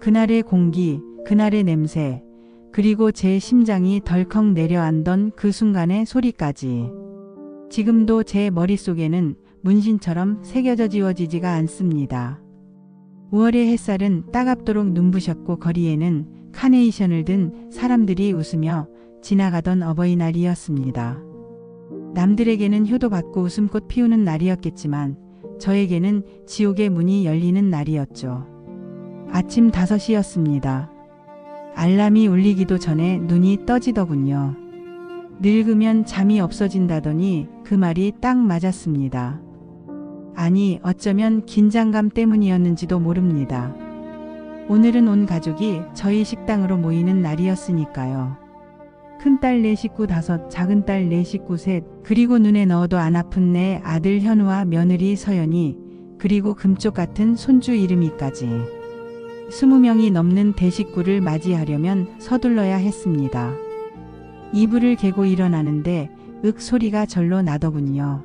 그날의 공기, 그날의 냄새, 그리고 제 심장이 덜컥 내려앉던 그 순간의 소리까지. 지금도 제 머릿속에는 문신처럼 새겨져 지워지지가 않습니다. 5월의 햇살은 따갑도록 눈부셨고 거리에는 카네이션을 든 사람들이 웃으며 지나가던 어버이날이었습니다. 남들에게는 효도받고 웃음꽃 피우는 날이었겠지만 저에게는 지옥의 문이 열리는 날이었죠. 아침 5시였습니다. 알람이 울리기도 전에 눈이 떠지더군요. 늙으면 잠이 없어진다더니 그 말이 딱 맞았습니다. 아니, 어쩌면 긴장감 때문이었는지도 모릅니다. 오늘은 온 가족이 저희 식당으로 모이는 날이었으니까요. 큰딸 내 식구 5, 작은딸 내 식구 3, 그리고 눈에 넣어도 안 아픈 내 아들 현우와 며느리 서연이, 그리고 금쪽 같은 손주 이름이까지. 20명이 넘는 대식구를 맞이하려면 서둘러야 했습니다. 이불을 개고 일어나는데 윽 소리가 절로 나더군요.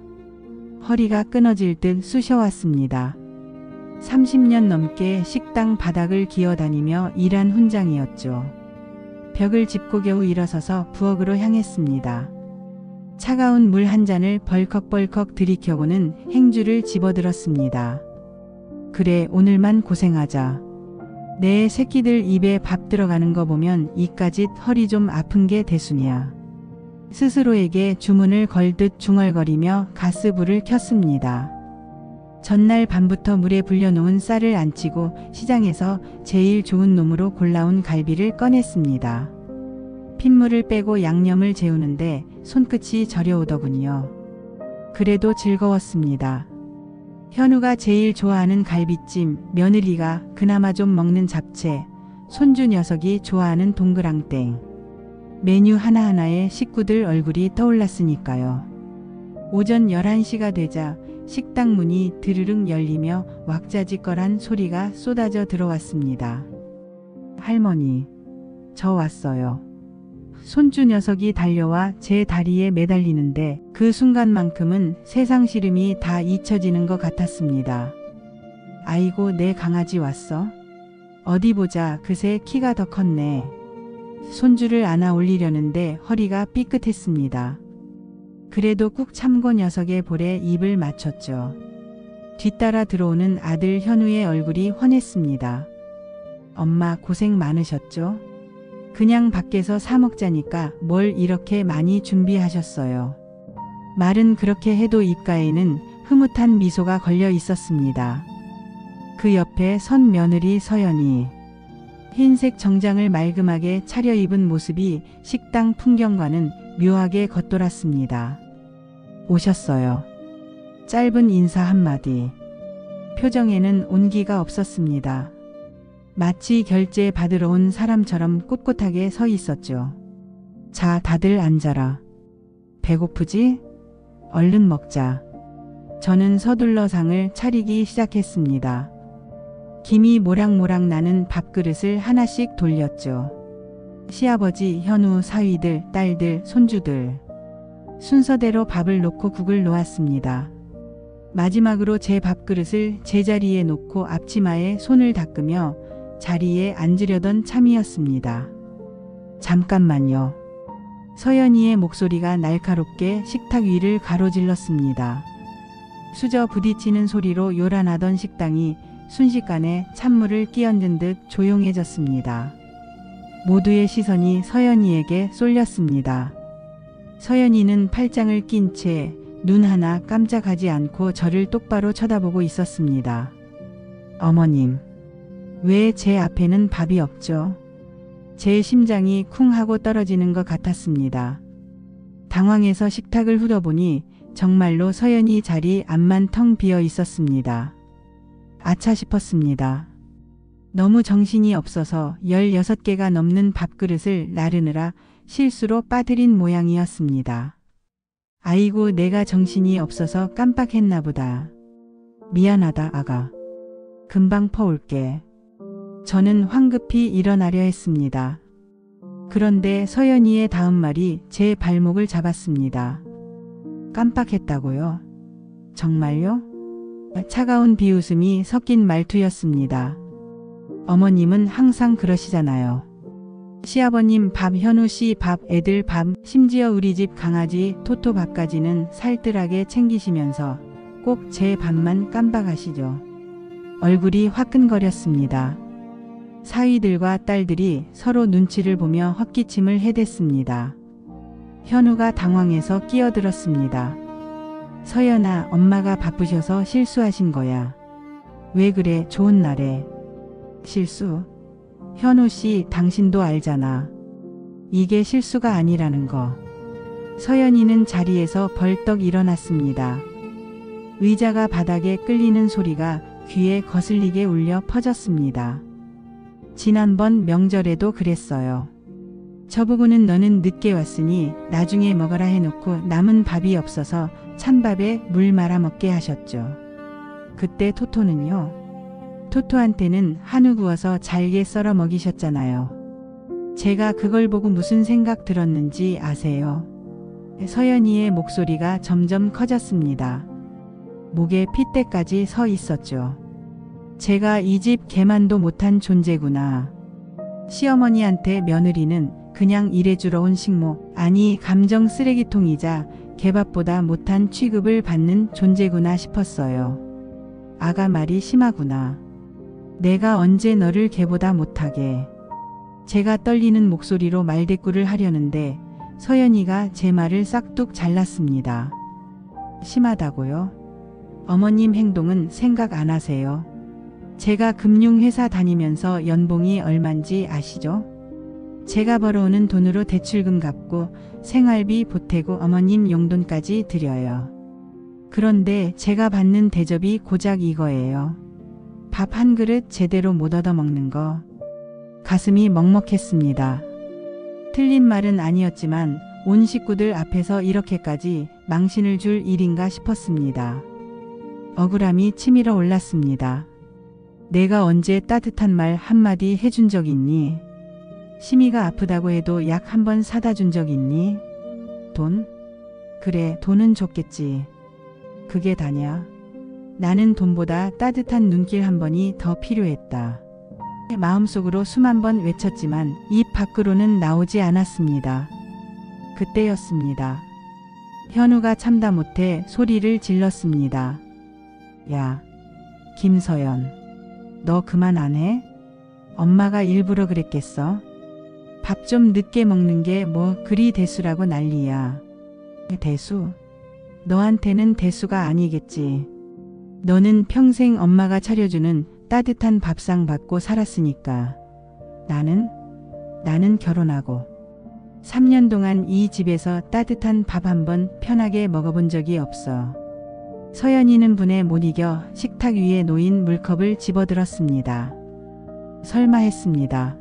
허리가 끊어질 듯 쑤셔왔습니다. 30년 넘게 식당 바닥을 기어다니며 일한 훈장이었죠. 벽을 짚고 겨우 일어서서 부엌으로 향했습니다. 차가운 물 한 잔을 벌컥벌컥 들이켜고는 행주를 집어들었습니다. 그래, 오늘만 고생하자. 내 새끼들 입에 밥 들어가는 거 보면 이까짓 허리 좀 아픈 게 대순이야. 스스로에게 주문을 걸듯 중얼거리며 가스불을 켰습니다. 전날 밤부터 물에 불려놓은 쌀을 안치고 시장에서 제일 좋은 놈으로 골라온 갈비를 꺼냈습니다. 핏물을 빼고 양념을 재우는데 손끝이 저려오더군요. 그래도 즐거웠습니다. 현우가 제일 좋아하는 갈비찜, 며느리가 그나마 좀 먹는 잡채, 손주 녀석이 좋아하는 동그랑땡. 메뉴 하나하나에 식구들 얼굴이 떠올랐으니까요. 오전 11시가 되자 식당 문이 드르륵 열리며 왁자지껄한 소리가 쏟아져 들어왔습니다. 할머니, 저 왔어요. 손주 녀석이 달려와 제 다리에 매달리는데 그 순간만큼은 세상 시름이 다 잊혀지는 것 같았습니다. 아이고, 내 강아지 왔어? 어디 보자, 그새 키가 더 컸네. 손주를 안아 올리려는데 허리가 삐끗했습니다. 그래도 꾹 참고 녀석의 볼에 입을 맞췄죠. 뒤따라 들어오는 아들 현우의 얼굴이 환했습니다. 엄마 고생 많으셨죠? 그냥 밖에서 사 먹자니까 뭘 이렇게 많이 준비하셨어요. 말은 그렇게 해도 입가에는 흐뭇한 미소가 걸려 있었습니다. 그 옆에 선 며느리 서연이 흰색 정장을 말끔하게 차려입은 모습이 식당 풍경과는 묘하게 겉돌았습니다. 오셨어요. 짧은 인사 한마디. 표정에는 온기가 없었습니다. 마치 결제 받으러 온 사람처럼 꿋꿋하게 서 있었죠. 자, 다들 앉아라. 배고프지? 얼른 먹자. 저는 서둘러 상을 차리기 시작했습니다. 김이 모락모락 나는 밥그릇을 하나씩 돌렸죠. 시아버지, 현우, 사위들, 딸들, 손주들. 순서대로 밥을 놓고 국을 놓았습니다. 마지막으로 제 밥그릇을 제자리에 놓고 앞치마에 손을 닦으며 자리에 앉으려던 참이었습니다. 잠깐만요. 서연이의 목소리가 날카롭게 식탁 위를 가로질렀습니다. 수저 부딪히는 소리로 요란하던 식당이 순식간에 찬물을 끼얹은 듯 조용해졌습니다. 모두의 시선이 서연이에게 쏠렸습니다. 서연이는 팔짱을 낀 채 눈 하나 깜짝하지 않고 저를 똑바로 쳐다보고 있었습니다. 어머님, 왜 제 앞에는 밥이 없죠? 제 심장이 쿵 하고 떨어지는 것 같았습니다. 당황해서 식탁을 후려보니 정말로 서연이 자리 앞만 텅 비어 있었습니다. 아차 싶었습니다. 너무 정신이 없어서 16개가 넘는 밥그릇을 나르느라 실수로 빠뜨린 모양이었습니다. 아이고, 내가 정신이 없어서 깜빡했나 보다. 미안하다, 아가. 금방 퍼올게. 저는 황급히 일어나려 했습니다. 그런데 서연이의 다음 말이 제 발목을 잡았습니다. 깜빡했다고요? 정말요? 차가운 비웃음이 섞인 말투였습니다. 어머님은 항상 그러시잖아요. 시아버님 밥, 현우 씨 밥, 애들 밥, 심지어 우리 집 강아지 토토 밥까지는 살뜰하게 챙기시면서 꼭 제 밥만 깜빡하시죠. 얼굴이 화끈거렸습니다. 사위들과 딸들이 서로 눈치를 보며 헛기침을 해댔습니다. 현우가 당황해서 끼어들었습니다. 서연아, 엄마가 바쁘셔서 실수하신 거야. 왜 그래, 좋은 날에. 실수? 현우 씨, 당신도 알잖아. 이게 실수가 아니라는 거. 서연이는 자리에서 벌떡 일어났습니다. 의자가 바닥에 끌리는 소리가 귀에 거슬리게 울려 퍼졌습니다. 지난번 명절에도 그랬어요. 저보고는 너는 늦게 왔으니 나중에 먹어라 해놓고 남은 밥이 없어서 찬밥에 물 말아 먹게 하셨죠. 그때 토토는요. 토토한테는 한우 구워서 잘게 썰어 먹이셨잖아요. 제가 그걸 보고 무슨 생각 들었는지 아세요? 서연이의 목소리가 점점 커졌습니다. 목에 핏대까지 서 있었죠. 제가 이 집 개만도 못한 존재구나. 시어머니한테 며느리는 그냥 일해주러 온 식모, 아니 감정 쓰레기통이자 개밥보다 못한 취급을 받는 존재구나 싶었어요. 아가 말이 심하구나. 내가 언제 너를 개보다 못하게. 제가 떨리는 목소리로 말대꾸를 하려는데 서연이가 제 말을 싹둑 잘랐습니다. 심하다고요? 어머님 행동은 생각 안 하세요? 제가 금융회사 다니면서 연봉이 얼만지 아시죠? 제가 벌어오는 돈으로 대출금 갚고 생활비 보태고 어머님 용돈까지 드려요. 그런데 제가 받는 대접이 고작 이거예요. 밥 한 그릇 제대로 못 얻어먹는 거. 가슴이 먹먹했습니다. 틀린 말은 아니었지만 온 식구들 앞에서 이렇게까지 망신을 줄 일인가 싶었습니다. 억울함이 치밀어 올랐습니다. 내가 언제 따뜻한 말 한마디 해준 적 있니? 심이가 아프다고 해도 약 한 번 사다 준 적 있니? 돈? 그래, 돈은 줬겠지. 그게 다냐? 나는 돈보다 따뜻한 눈길 한 번이 더 필요했다. 마음속으로 수만 번 외쳤지만 입 밖으로는 나오지 않았습니다. 그때였습니다. 현우가 참다 못해 소리를 질렀습니다. 야, 김서연, 너 그만 안 해? 엄마가 일부러 그랬겠어? 밥 좀 늦게 먹는 게 뭐 그리 대수라고 난리야. 대수? 너한테는 대수가 아니겠지. 너는 평생 엄마가 차려주는 따뜻한 밥상 받고 살았으니까. 나는 결혼하고 3년 동안 이 집에서 따뜻한 밥 한 번 편하게 먹어본 적이 없어. 서연이는 분에 못 이겨 식탁 위에 놓인 물컵을 집어들었습니다. 설마 했습니다.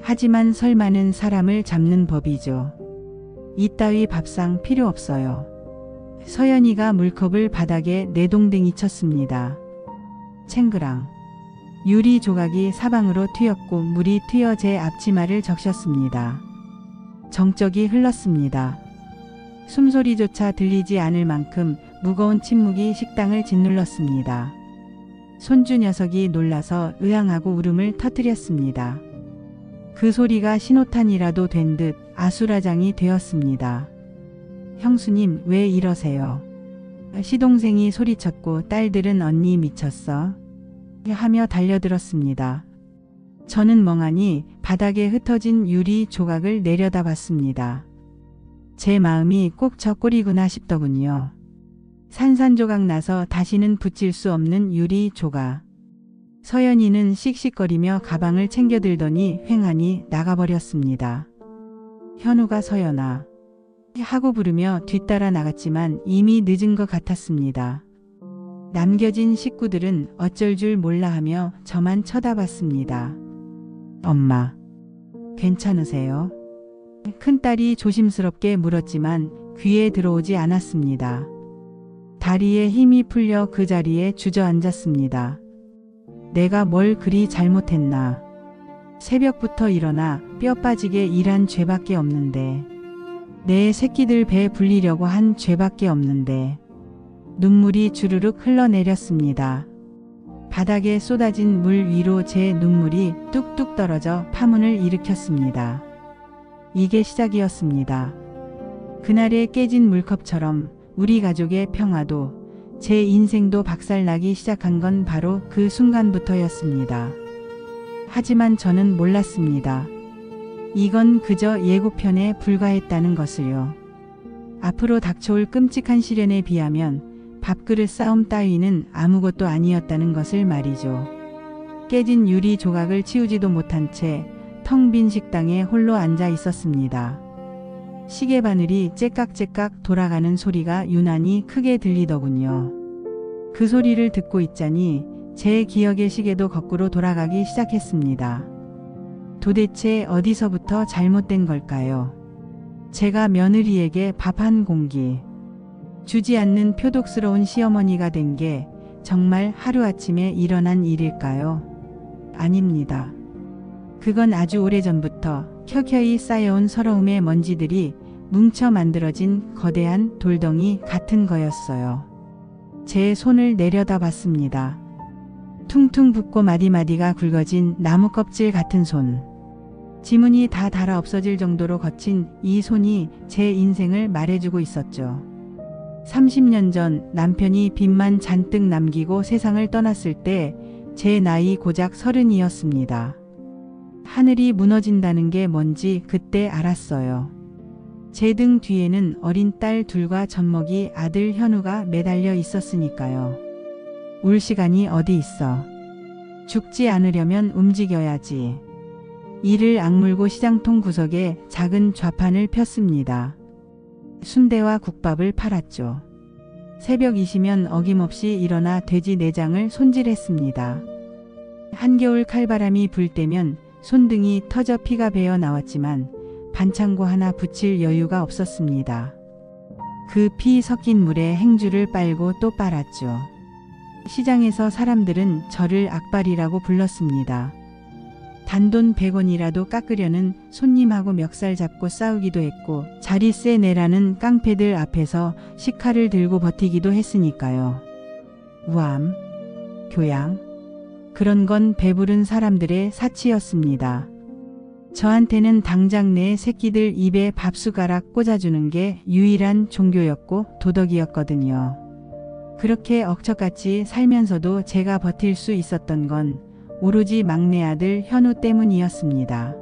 하지만 설마는 사람을 잡는 법이죠. 이따위 밥상 필요 없어요. 서연이가 물컵을 바닥에 내동댕이 쳤습니다. 챙그랑. 유리 조각이 사방으로 튀었고 물이 튀어 제 앞치마를 적셨습니다. 정적이 흘렀습니다. 숨소리조차 들리지 않을 만큼 무거운 침묵이 식당을 짓눌렀습니다. 손주 녀석이 놀라서 으앙하고 울음을 터뜨렸습니다. 그 소리가 신호탄이라도 된 듯 아수라장이 되었습니다. 형수님, 왜 이러세요? 시동생이 소리쳤고 딸들은 언니 미쳤어? 하며 달려들었습니다. 저는 멍하니 바닥에 흩어진 유리 조각을 내려다봤습니다. 제 마음이 꼭 저 꼴이구나 싶더군요. 산산조각 나서 다시는 붙일 수 없는 유리 조각. 서연이는 씩씩거리며 가방을 챙겨들더니 횡하니 나가버렸습니다. 현우가 서연아 하고 부르며 뒤따라 나갔지만 이미 늦은 것 같았습니다. 남겨진 식구들은 어쩔 줄 몰라 하며 저만 쳐다봤습니다. 엄마, 괜찮으세요? 큰딸이 조심스럽게 물었지만 귀에 들어오지 않았습니다. 다리에 힘이 풀려 그 자리에 주저앉았습니다. 내가 뭘 그리 잘못했나. 새벽부터 일어나 뼈 빠지게 일한 죄밖에 없는데. 내 새끼들 배 불리려고 한 죄밖에 없는데. 눈물이 주르륵 흘러내렸습니다. 바닥에 쏟아진 물 위로 제 눈물이 뚝뚝 떨어져 파문을 일으켰습니다. 이게 시작이었습니다. 그날의 깨진 물컵처럼 우리 가족의 평화도 제 인생도 박살나기 시작한 건 바로 그 순간부터였습니다. 하지만 저는 몰랐습니다. 이건 그저 예고편에 불과했다는 것을요. 앞으로 닥쳐올 끔찍한 시련에 비하면 밥그릇 싸움 따위는 아무것도 아니었다는 것을 말이죠. 깨진 유리 조각을 치우지도 못한 채 텅 빈 식당에 홀로 앉아 있었습니다. 시계 바늘이 째깍째깍 돌아가는 소리가 유난히 크게 들리더군요. 그 소리를 듣고 있자니 제 기억의 시계도 거꾸로 돌아가기 시작했습니다. 도대체 어디서부터 잘못된 걸까요? 제가 며느리에게 밥 한 공기 주지 않는 표독스러운 시어머니가 된 게 정말 하루아침에 일어난 일일까요? 아닙니다. 그건 아주 오래전부터 켜켜이 쌓여온 서러움의 먼지들이 뭉쳐 만들어진 거대한 돌덩이 같은 거였어요. 제 손을 내려다 봤습니다. 퉁퉁 붓고 마디마디가 굵어진 나무 껍질 같은 손. 지문이 다 닳아 없어질 정도로 거친 이 손이 제 인생을 말해주고 있었죠. 30년 전 남편이 빚만 잔뜩 남기고 세상을 떠났을 때 제 나이 고작 30이었습니다. 하늘이 무너진다는 게 뭔지 그때 알았어요. 제 등 뒤에는 어린 딸 둘과 젖먹이 아들 현우가 매달려 있었으니까요. 울 시간이 어디 있어. 죽지 않으려면 움직여야지. 이를 악물고 시장통 구석에 작은 좌판을 폈습니다. 순대와 국밥을 팔았죠. 새벽이시면 어김없이 일어나 돼지 내장을 손질했습니다. 한겨울 칼바람이 불 때면 손등이 터져 피가 배어 나왔지만 반창고 하나 붙일 여유가 없었습니다. 그 피 섞인 물에 행주를 빨고 또 빨았죠. 시장에서 사람들은 저를 악발이라고 불렀습니다. 단돈 100원이라도 깎으려는 손님하고 멱살 잡고 싸우기도 했고 자리세 내라는 깡패들 앞에서 식칼을 들고 버티기도 했으니까요. 우암, 교양, 그런 건 배부른 사람들의 사치였습니다. 저한테는 당장 내 새끼들 입에 밥숟가락 꽂아주는 게 유일한 종교였고 도덕이었거든요. 그렇게 억척같이 살면서도 제가 버틸 수 있었던 건 오로지 막내 아들 현우 때문이었습니다.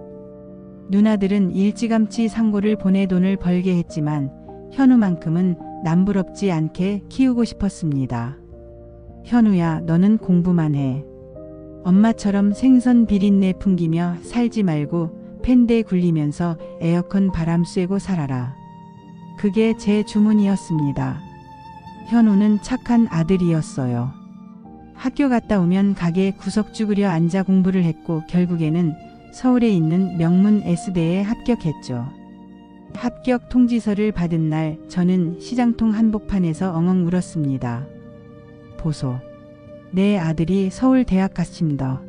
누나들은 일찌감치 상고를 보내 돈을 벌게 했지만 현우만큼은 남부럽지 않게 키우고 싶었습니다. 현우야, 너는 공부만 해. 엄마처럼 생선 비린내 풍기며 살지 말고 팬대 굴리면서 에어컨 바람 쐬고 살아라. 그게 제 주문이었습니다. 현우는 착한 아들이었어요. 학교 갔다 오면 가게 구석 쭈그려 앉아 공부를 했고 결국에는 서울에 있는 명문 S대에 합격했죠. 합격 통지서를 받은 날 저는 시장통 한복판에서 엉엉 울었습니다. 보소. 내 아들이 서울 대학 갔습니다.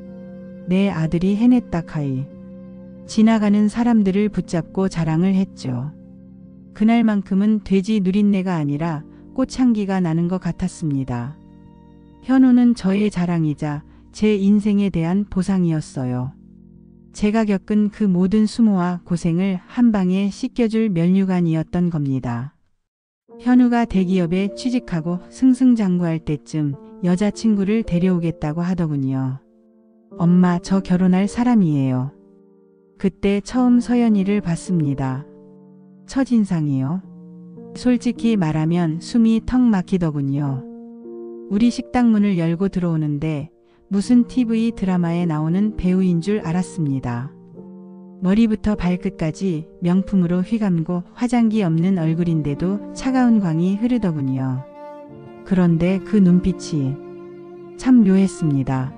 내 아들이 해냈다 카이. 지나가는 사람들을 붙잡고 자랑을 했죠. 그날만큼은 돼지 누린내가 아니라 꽃향기가 나는 것 같았습니다. 현우는 저의 자랑이자 제 인생에 대한 보상이었어요. 제가 겪은 그 모든 수모와 고생을 한 방에 씻겨줄 면류관이었던 겁니다. 현우가 대기업에 취직하고 승승장구할 때쯤 여자친구를 데려오겠다고 하더군요. 엄마, 저 결혼할 사람이에요. 그때 처음 서연이를 봤습니다. 첫인상이요. 솔직히 말하면 숨이 턱 막히더군요. 우리 식당 문을 열고 들어오는데 무슨 TV 드라마에 나오는 배우인 줄 알았습니다. 머리부터 발끝까지 명품으로 휘감고 화장기 없는 얼굴인데도 차가운 광이 흐르더군요. 그런데 그 눈빛이 참 묘했습니다.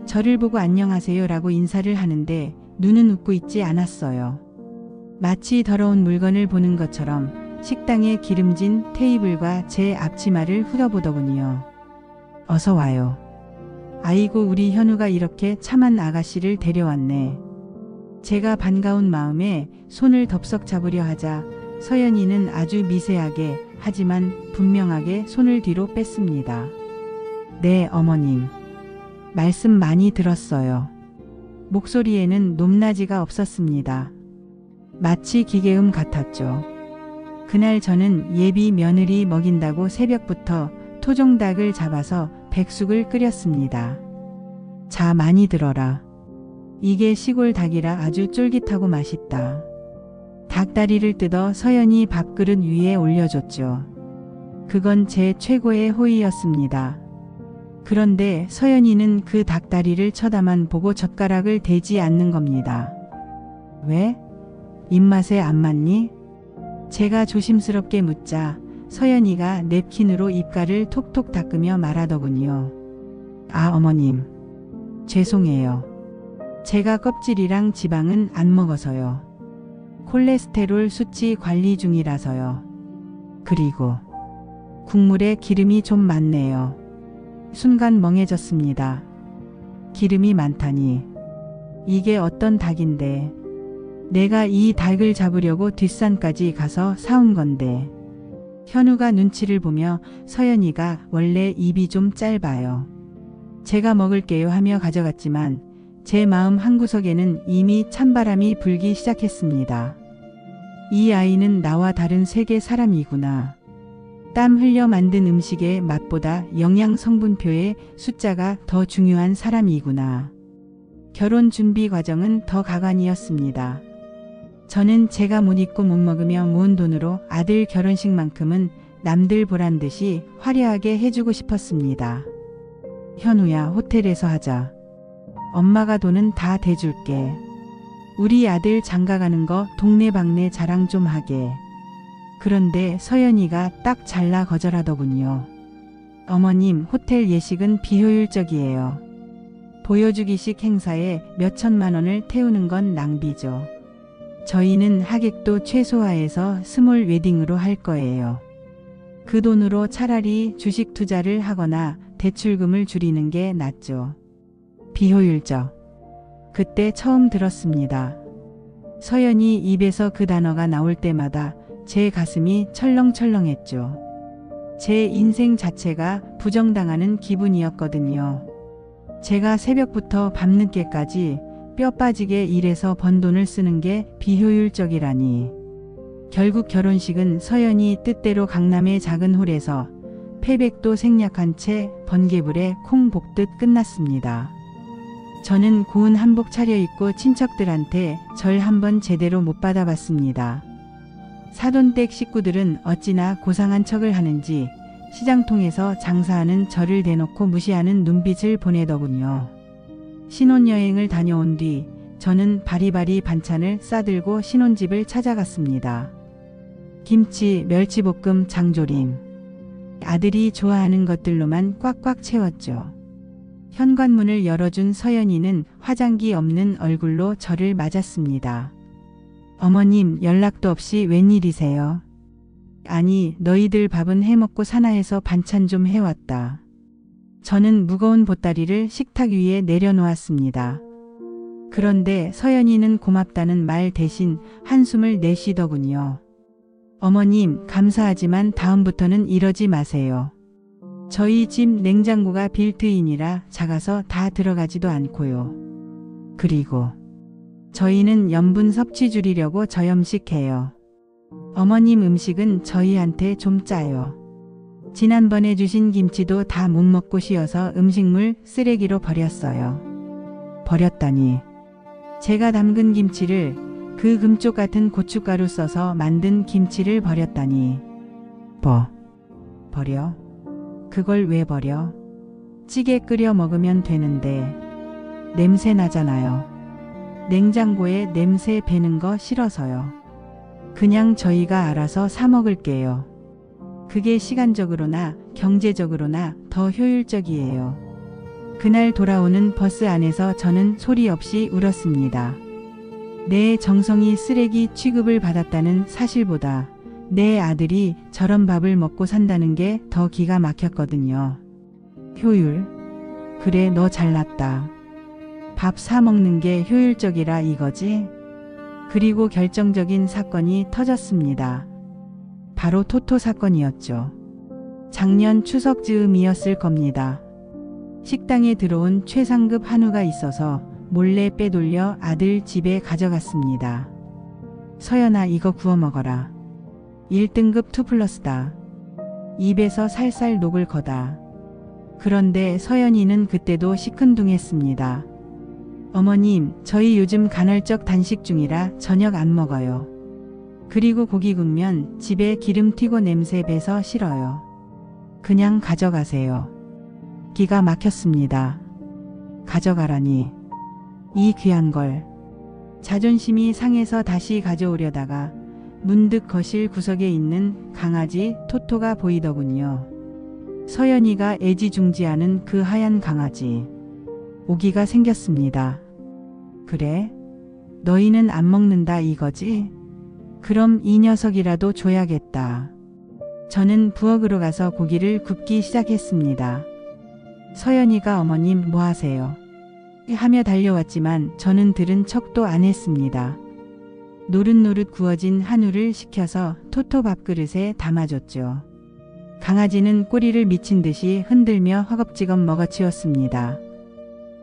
저를 보고 안녕하세요 라고 인사를 하는데 눈은 웃고 있지 않았어요. 마치 더러운 물건을 보는 것처럼 식당에 기름진 테이블과 제 앞치마를 훑어보더군요. 어서 와요. 아이고, 우리 현우가 이렇게 참한 아가씨를 데려왔네. 제가 반가운 마음에 손을 덥석 잡으려 하자 서연이는 아주 미세하게 하지만 분명하게 손을 뒤로 뺐습니다. 네, 어머님. 말씀 많이 들었어요. 목소리에는 높낮이가 없었습니다. 마치 기계음 같았죠. 그날 저는 예비 며느리 먹인다고 새벽부터 토종닭을 잡아서 백숙을 끓였습니다. 자, 많이 들어라. 이게 시골 닭이라 아주 쫄깃하고 맛있다. 닭다리를 뜯어 서연이 밥그릇 위에 올려줬죠. 그건 제 최고의 호의였습니다. 그런데 서연이는 그 닭다리를 쳐다만 보고 젓가락을 대지 않는 겁니다. 왜? 입맛에 안 맞니? 제가 조심스럽게 묻자 서연이가 냅킨으로 입가를 톡톡 닦으며 말하더군요. 아, 어머님. 죄송해요. 제가 껍질이랑 지방은 안 먹어서요. 콜레스테롤 수치 관리 중이라서요. 그리고 국물에 기름이 좀 많네요. 순간 멍해졌습니다. 기름이 많다니. 이게 어떤 닭인데. 내가 이 닭을 잡으려고 뒷산까지 가서 사온 건데. 현우가 눈치를 보며 서연이가 원래 입이 좀 짧아요. 제가 먹을게요 하며 가져갔지만 제 마음 한구석에는 이미 찬바람이 불기 시작했습니다. 이 아이는 나와 다른 세계 사람이구나. 땀 흘려 만든 음식의 맛보다 영양 성분표의 숫자가 더 중요한 사람이구나. 결혼 준비 과정은 더 가관이었습니다. 저는 제가 못 입고 못 먹으며 모은 돈으로 아들 결혼식만큼은 남들 보란 듯이 화려하게 해주고 싶었습니다. 현우야, 호텔에서 하자. 엄마가 돈은 다 대줄게. 우리 아들 장가가는 거 동네방네 자랑 좀 하게. 그런데 서연이가 딱 잘라 거절하더군요. 어머님, 호텔 예식은 비효율적이에요. 보여주기식 행사에 몇 천만 원을 태우는 건 낭비죠. 저희는 하객도 최소화해서 스몰 웨딩으로 할 거예요. 그 돈으로 차라리 주식 투자를 하거나 대출금을 줄이는 게 낫죠. 비효율적. 그때 처음 들었습니다. 서연이 입에서 그 단어가 나올 때마다 제 가슴이 철렁철렁했죠. 제 인생 자체가 부정당하는 기분이었거든요. 제가 새벽부터 밤늦게까지 뼈 빠지게 일해서 번 돈을 쓰는 게 비효율적이라니. 결국 결혼식은 서연이 뜻대로 강남의 작은 홀에서 패백도 생략한 채 번개불에 콩 볶듯 끝났습니다. 저는 고운 한복 차려입고 친척들한테 절 한번 제대로 못 받아봤습니다. 사돈댁 식구들은 어찌나 고상한 척을 하는지 시장통에서 장사하는 저를 대놓고 무시하는 눈빛을 보내더군요. 신혼여행을 다녀온 뒤 저는 바리바리 반찬을 싸들고 신혼집을 찾아갔습니다. 김치, 멸치볶음, 장조림. 아들이 좋아하는 것들로만 꽉꽉 채웠죠. 현관문을 열어준 서연이는 화장기 없는 얼굴로 저를 맞았습니다. 어머님, 연락도 없이 웬일이세요? 아니, 너희들 밥은 해먹고 사나 해서 반찬 좀 해왔다. 저는 무거운 보따리를 식탁 위에 내려놓았습니다. 그런데 서연이는 고맙다는 말 대신 한숨을 내쉬더군요. 어머님, 감사하지만 다음부터는 이러지 마세요. 저희 집 냉장고가 빌트인이라 작아서 다 들어가지도 않고요. 그리고 저희는 염분 섭취 줄이려고 저염식해요. 어머님 음식은 저희한테 좀 짜요. 지난번에 주신 김치도 다 못 먹고 쉬어서 음식물 쓰레기로 버렸어요. 버렸다니. 제가 담근 김치를 그 금쪽 같은 고춧가루 써서 만든 김치를 버렸다니. 버려? 그걸 왜 버려? 찌개 끓여 먹으면 되는데. 냄새 나잖아요. 냉장고에 냄새 배는 거 싫어서요. 그냥 저희가 알아서 사 먹을게요. 그게 시간적으로나 경제적으로나 더 효율적이에요. 그날 돌아오는 버스 안에서 저는 소리 없이 울었습니다. 내 정성이 쓰레기 취급을 받았다는 사실보다 내 아들이 저런 밥을 먹고 산다는 게 더 기가 막혔거든요. 효율? 그래, 너 잘났다. 밥 사 먹는 게 효율적이라 이거지? 그리고 결정적인 사건이 터졌습니다. 바로 토토 사건이었죠. 작년 추석 즈음이었을 겁니다. 식당에 들어온 최상급 한우가 있어서 몰래 빼돌려 아들 집에 가져갔습니다. 서연아, 이거 구워 먹어라. 1등급 2+다. 입에서 살살 녹을 거다. 그런데 서연이는 그때도 시큰둥했습니다. 어머님, 저희 요즘 간헐적 단식 중이라 저녁 안 먹어요. 그리고 고기 굽면 집에 기름 튀고 냄새 배서 싫어요. 그냥 가져가세요. 기가 막혔습니다. 가져가라니. 이 귀한 걸. 자존심이 상해서 다시 가져오려다가 문득 거실 구석에 있는 강아지 토토가 보이더군요. 서연이가 애지중지하는 그 하얀 강아지. 오기가 생겼습니다. 그래? 너희는 안 먹는다 이거지? 그럼 이 녀석이라도 줘야겠다. 저는 부엌으로 가서 고기를 굽기 시작했습니다. 서연이가 어머님 뭐 하세요? 하며 달려왔지만 저는 들은 척도 안 했습니다. 노릇노릇 구워진 한우를 식혀서 토토 밥그릇에 담아줬죠. 강아지는 꼬리를 미친 듯이 흔들며 허겁지겁 먹어치웠습니다.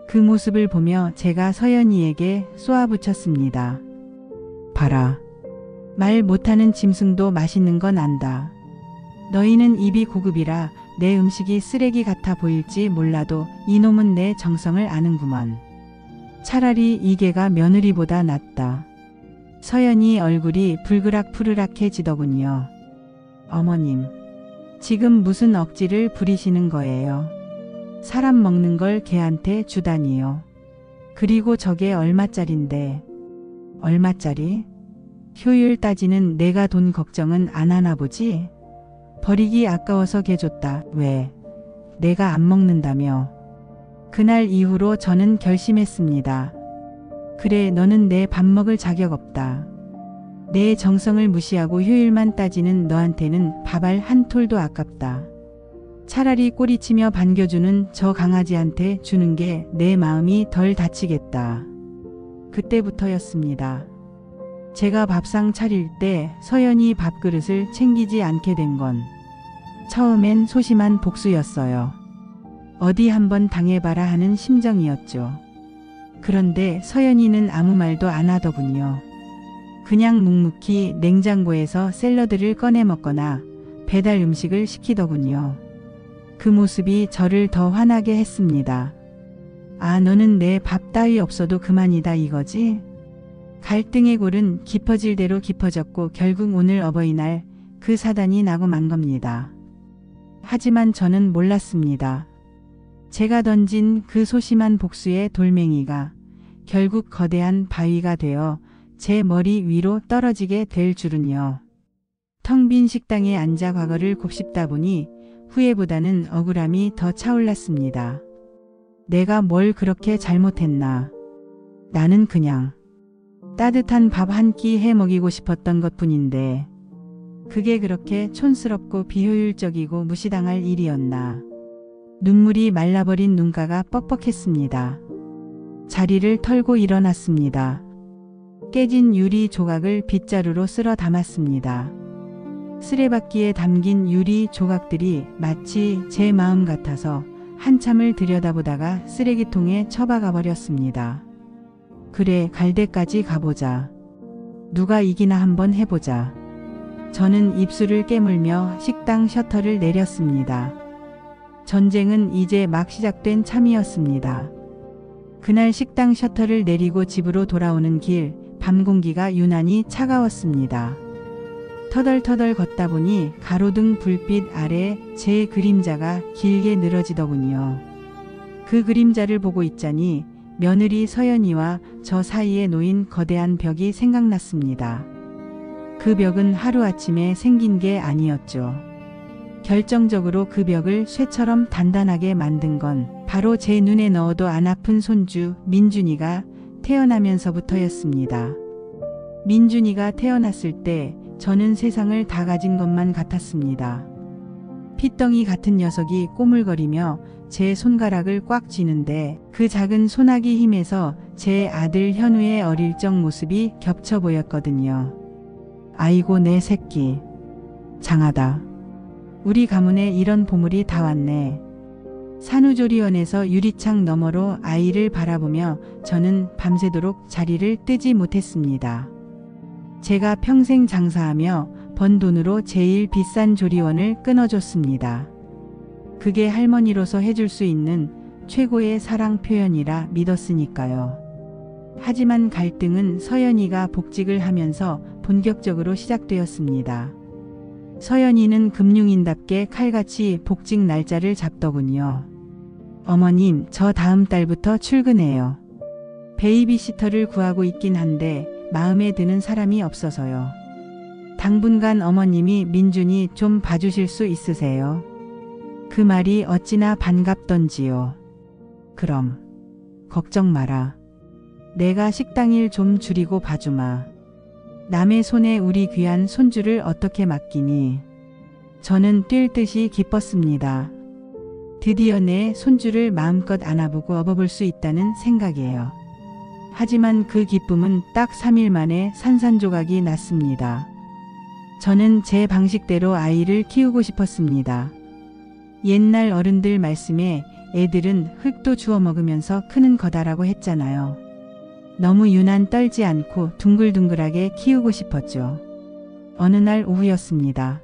그 모습을 보며 제가 서연이에게 쏘아붙였습니다. 봐라. 말 못하는 짐승도 맛있는 건 안다. 너희는 입이 고급이라 내 음식이 쓰레기 같아 보일지 몰라도 이놈은 내 정성을 아는구먼. 차라리 이 개가 며느리보다 낫다. 서연이 얼굴이 불그락푸르락해지더군요. 어머님, 지금 무슨 억지를 부리시는 거예요? 사람 먹는 걸 개한테 주다니요. 그리고 저게 얼마짜린데? 얼마짜리? 효율 따지는 내가 돈 걱정은 안 하나 보지? 버리기 아까워서 개 줬다. 왜? 내가 안 먹는다며. 그날 이후로 저는 결심했습니다. 그래, 너는 내 밥 먹을 자격 없다. 내 정성을 무시하고 효율만 따지는 너한테는 밥알 한 톨도 아깝다. 차라리 꼬리치며 반겨주는 저 강아지한테 주는 게 내 마음이 덜 다치겠다. 그때부터였습니다. 제가 밥상 차릴 때 서연이 밥그릇을 챙기지 않게 된 건 처음엔 소심한 복수였어요. 어디 한번 당해봐라 하는 심정이었죠. 그런데 서연이는 아무 말도 안 하더군요. 그냥 묵묵히 냉장고에서 샐러드를 꺼내 먹거나 배달 음식을 시키더군요. 그 모습이 저를 더 화나게 했습니다. 아, 너는 내 밥 따위 없어도 그만이다 이거지? 갈등의 골은 깊어질 대로 깊어졌고 결국 오늘 어버이날 그 사단이 나고 만 겁니다. 하지만 저는 몰랐습니다. 제가 던진 그 소심한 복수의 돌멩이가 결국 거대한 바위가 되어 제 머리 위로 떨어지게 될 줄은요. 텅 빈 식당에 앉아 과거를 곱씹다 보니 후회보다는 억울함이 더 차올랐습니다. 내가 뭘 그렇게 잘못했나. 나는 그냥 따뜻한 밥 한 끼 해 먹이고 싶었던 것뿐인데 그게 그렇게 촌스럽고 비효율적이고 무시당할 일이었나. 눈물이 말라버린 눈가가 뻑뻑했습니다. 자리를 털고 일어났습니다. 깨진 유리 조각을 빗자루로 쓸어 담았습니다. 쓰레받기에 담긴 유리 조각들이 마치 제 마음 같아서 한참을 들여다보다가 쓰레기통에 처박아 버렸습니다. 그래, 갈 데까지 가보자. 누가 이기나 한번 해보자. 저는 입술을 깨물며 식당 셔터를 내렸습니다. 전쟁은 이제 막 시작된 참이었습니다. 그날 식당 셔터를 내리고 집으로 돌아오는 길, 밤 공기가 유난히 차가웠습니다. 터덜터덜 걷다 보니 가로등 불빛 아래 제 그림자가 길게 늘어지더군요. 그 그림자를 보고 있자니 며느리 서연이와 저 사이에 놓인 거대한 벽이 생각났습니다. 그 벽은 하루아침에 생긴 게 아니었죠. 결정적으로 그 벽을 쇠처럼 단단하게 만든 건 바로 제 눈에 넣어도 안 아픈 손주 민준이가 태어나면서부터였습니다. 민준이가 태어났을 때 저는 세상을 다 가진 것만 같았습니다. 핏덩이 같은 녀석이 꼬물거리며 제 손가락을 꽉 쥐는데 그 작은 소나기 힘에서 제 아들 현우의 어릴 적 모습이 겹쳐 보였거든요. 아이고 내 새끼. 장하다. 우리 가문에 이런 보물이 다 왔네. 산후조리원에서 유리창 너머로 아이를 바라보며 저는 밤새도록 자리를 뜨지 못했습니다. 제가 평생 장사하며 번 돈으로 제일 비싼 조리원을 끊어줬습니다. 그게 할머니로서 해줄 수 있는 최고의 사랑 표현이라 믿었으니까요. 하지만 갈등은 서연이가 복직을 하면서 본격적으로 시작되었습니다. 서연이는 금융인답게 칼같이 복직 날짜를 잡더군요. 어머님, 저 다음 달부터 출근해요. 베이비시터를 구하고 있긴 한데 마음에 드는 사람이 없어서요. 당분간 어머님이 민준이 좀 봐주실 수 있으세요? 그 말이 어찌나 반갑던지요. 그럼 걱정 마라. 내가 식당일 좀 줄이고 봐주마. 남의 손에 우리 귀한 손주를 어떻게 맡기니. 저는 뛸 듯이 기뻤습니다. 드디어 내 손주를 마음껏 안아보고 업어볼 수 있다는 생각이에요. 하지만 그 기쁨은 딱 3일 만에 산산조각이 났습니다. 저는 제 방식대로 아이를 키우고 싶었습니다. 옛날 어른들 말씀에 애들은 흙도 주워 먹으면서 크는 거다라고 했잖아요. 너무 유난 떨지 않고 둥글둥글하게 키우고 싶었죠. 어느 날 오후였습니다.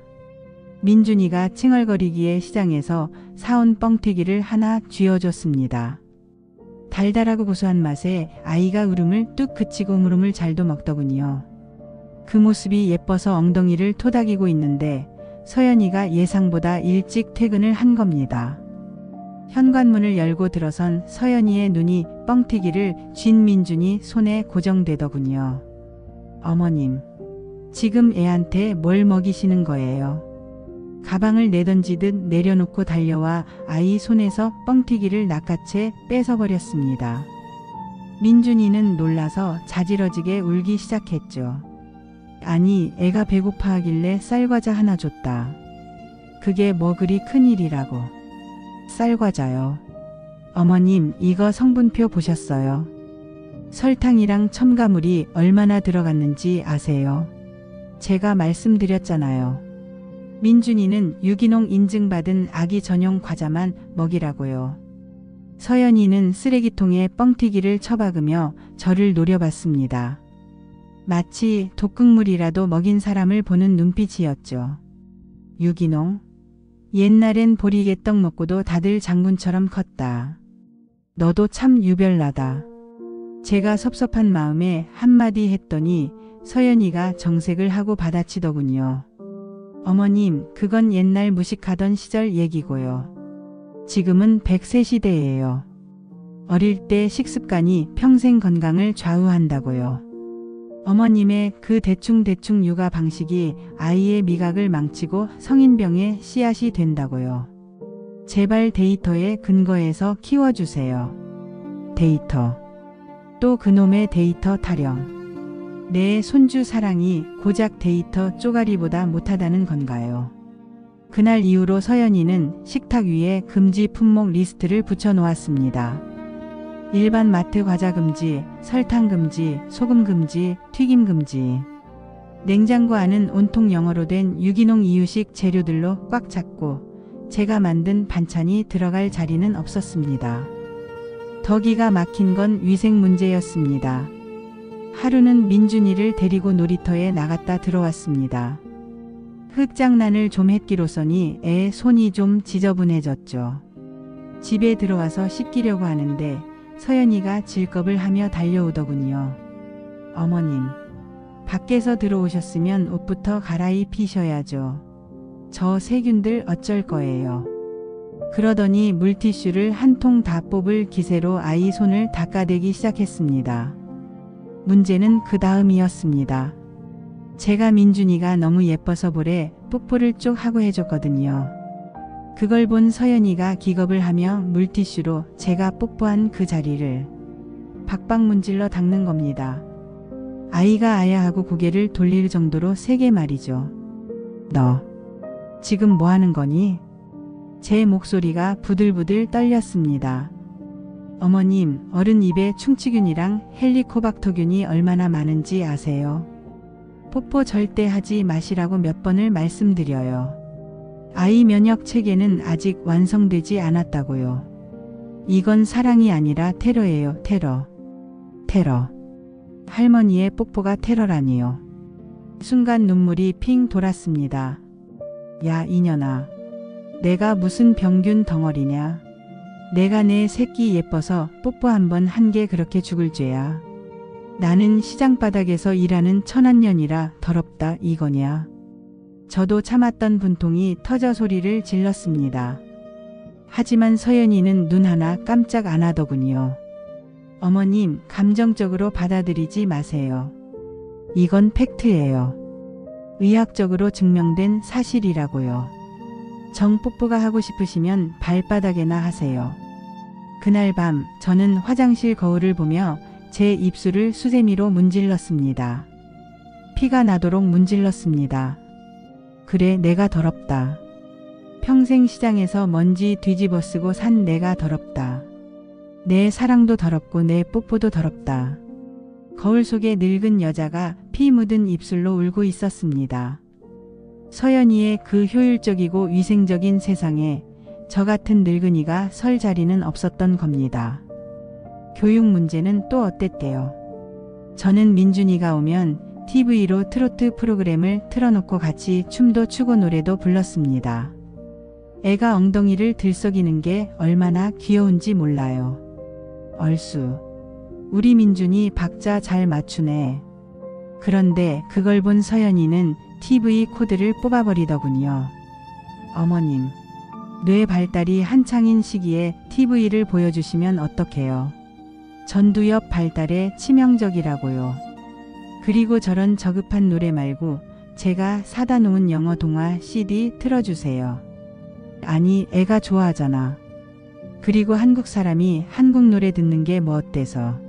민준이가 칭얼거리기에 시장에서 사온 뻥튀기를 하나 쥐어줬습니다. 달달하고 고소한 맛에 아이가 울음을 뚝 그치고 물음을 잘도 먹더군요. 그 모습이 예뻐서 엉덩이를 토닥이고 있는데 서연이가 예상보다 일찍 퇴근을 한 겁니다. 현관문을 열고 들어선 서연이의 눈이 뻥튀기를 쥔 민준이 손에 고정되더군요. 어머님, 지금 애한테 뭘 먹이시는 거예요? 가방을 내던지듯 내려놓고 달려와 아이 손에서 뻥튀기를 낚아채 뺏어버렸습니다. 민준이는 놀라서 자지러지게 울기 시작했죠. 아니, 애가 배고파하길래 쌀과자 하나 줬다. 그게 뭐 그리 큰일이라고. 쌀과자요. 어머님, 이거 성분표 보셨어요? 설탕이랑 첨가물이 얼마나 들어갔는지 아세요? 제가 말씀드렸잖아요. 민준이는 유기농 인증받은 아기 전용 과자만 먹이라고요. 서연이는 쓰레기통에 뻥튀기를 처박으며 저를 노려봤습니다. 마치 독극물이라도 먹인 사람을 보는 눈빛이었죠. 유기농? 옛날엔 보리개떡 먹고도 다들 장군처럼 컸다. 너도 참 유별나다. 제가 섭섭한 마음에 한마디 했더니 서연이가 정색을 하고 받아치더군요. 어머님, 그건 옛날 무식하던 시절 얘기고요. 지금은 100세 시대예요. 어릴 때 식습관이 평생 건강을 좌우한다고요. 어머님의 그 대충대충 육아 방식이 아이의 미각을 망치고 성인병의 씨앗이 된다고요. 제발 데이터에 근거해서 키워주세요. 데이터. 또 그놈의 데이터 타령. 내 손주 사랑이 고작 데이터 쪼가리보다 못하다는 건가요? 그날 이후로 서연이는 식탁 위에 금지 품목 리스트를 붙여놓았습니다. 일반 마트 과자 금지, 설탕 금지, 소금 금지, 튀김 금지. 냉장고 안은 온통 영어로 된 유기농 이유식 재료들로 꽉 찼고 제가 만든 반찬이 들어갈 자리는 없었습니다. 더 기가 막힌 건 위생 문제였습니다. 하루는 민준이를 데리고 놀이터에 나갔다 들어왔습니다. 흙장난을 좀 했기로서니 애 손이 좀 지저분해졌죠. 집에 들어와서 씻기려고 하는데 서연이가 질겁을 하며 달려오더군요. 어머님, 밖에서 들어오셨으면 옷부터 갈아입히셔야죠. 저 세균들 어쩔 거예요. 그러더니 물티슈를 한 통 다 뽑을 기세로 아이 손을 닦아대기 시작했습니다. 문제는 그 다음이었습니다. 제가 민준이가 너무 예뻐서 볼에 뽀뽀를 쪽 하고 해줬거든요. 그걸 본 서연이가 기겁을 하며 물티슈로 제가 뽀뽀한 그 자리를 박박 문질러 닦는 겁니다. 아이가 아야하고 고개를 돌릴 정도로 세게 말이죠. 너 지금 뭐 하는 거니? 제 목소리가 부들부들 떨렸습니다. 어머님, 어른 입에 충치균이랑 헬리코박터균이 얼마나 많은지 아세요? 뽀뽀 절대 하지 마시라고 몇 번을 말씀드려요. 아이 면역 체계는 아직 완성되지 않았다고요. 이건 사랑이 아니라 테러예요. 테러. 테러. 할머니의 뽀뽀가 테러라니요. 순간 눈물이 핑 돌았습니다. 야 이년아. 내가 무슨 병균 덩어리냐. 내가 내 새끼 예뻐서 뽀뽀 한 번 한 게 그렇게 죽을 죄야. 나는 시장바닥에서 일하는 천한년이라 더럽다 이거냐. 저도 참았던 분통이 터져 소리를 질렀습니다. 하지만 서연이는 눈 하나 깜짝 안 하더군요. 어머님, 감정적으로 받아들이지 마세요. 이건 팩트예요. 의학적으로 증명된 사실이라고요. 정뽀뽀가 하고 싶으시면 발바닥에나 하세요. 그날 밤 저는 화장실 거울을 보며 제 입술을 수세미로 문질렀습니다. 피가 나도록 문질렀습니다. 그래, 내가 더럽다. 평생 시장에서 먼지 뒤집어 쓰고 산 내가 더럽다. 내 사랑도 더럽고 내 뽀뽀도 더럽다. 거울 속에 늙은 여자가 피 묻은 입술로 울고 있었습니다. 서연이의 그 효율적이고 위생적인 세상에 저 같은 늙은이가 설 자리는 없었던 겁니다. 교육 문제는 또 어땠대요. 저는 민준이가 오면 TV로 트로트 프로그램을 틀어놓고 같이 춤도 추고 노래도 불렀습니다. 애가 엉덩이를 들썩이는 게 얼마나 귀여운지 몰라요. 얼쑤. 우리 민준이 박자 잘 맞추네. 그런데 그걸 본 서연이는 TV 코드를 뽑아버리더군요. 어머님, 뇌 발달이 한창인 시기에 TV를 보여주시면 어떡해요. 전두엽 발달에 치명적이라고요. 그리고 저런 저급한 노래 말고 제가 사다 놓은 영어 동화 CD 틀어주세요. 아니, 애가 좋아하잖아. 그리고 한국 사람이 한국 노래 듣는 게 뭐 어때서.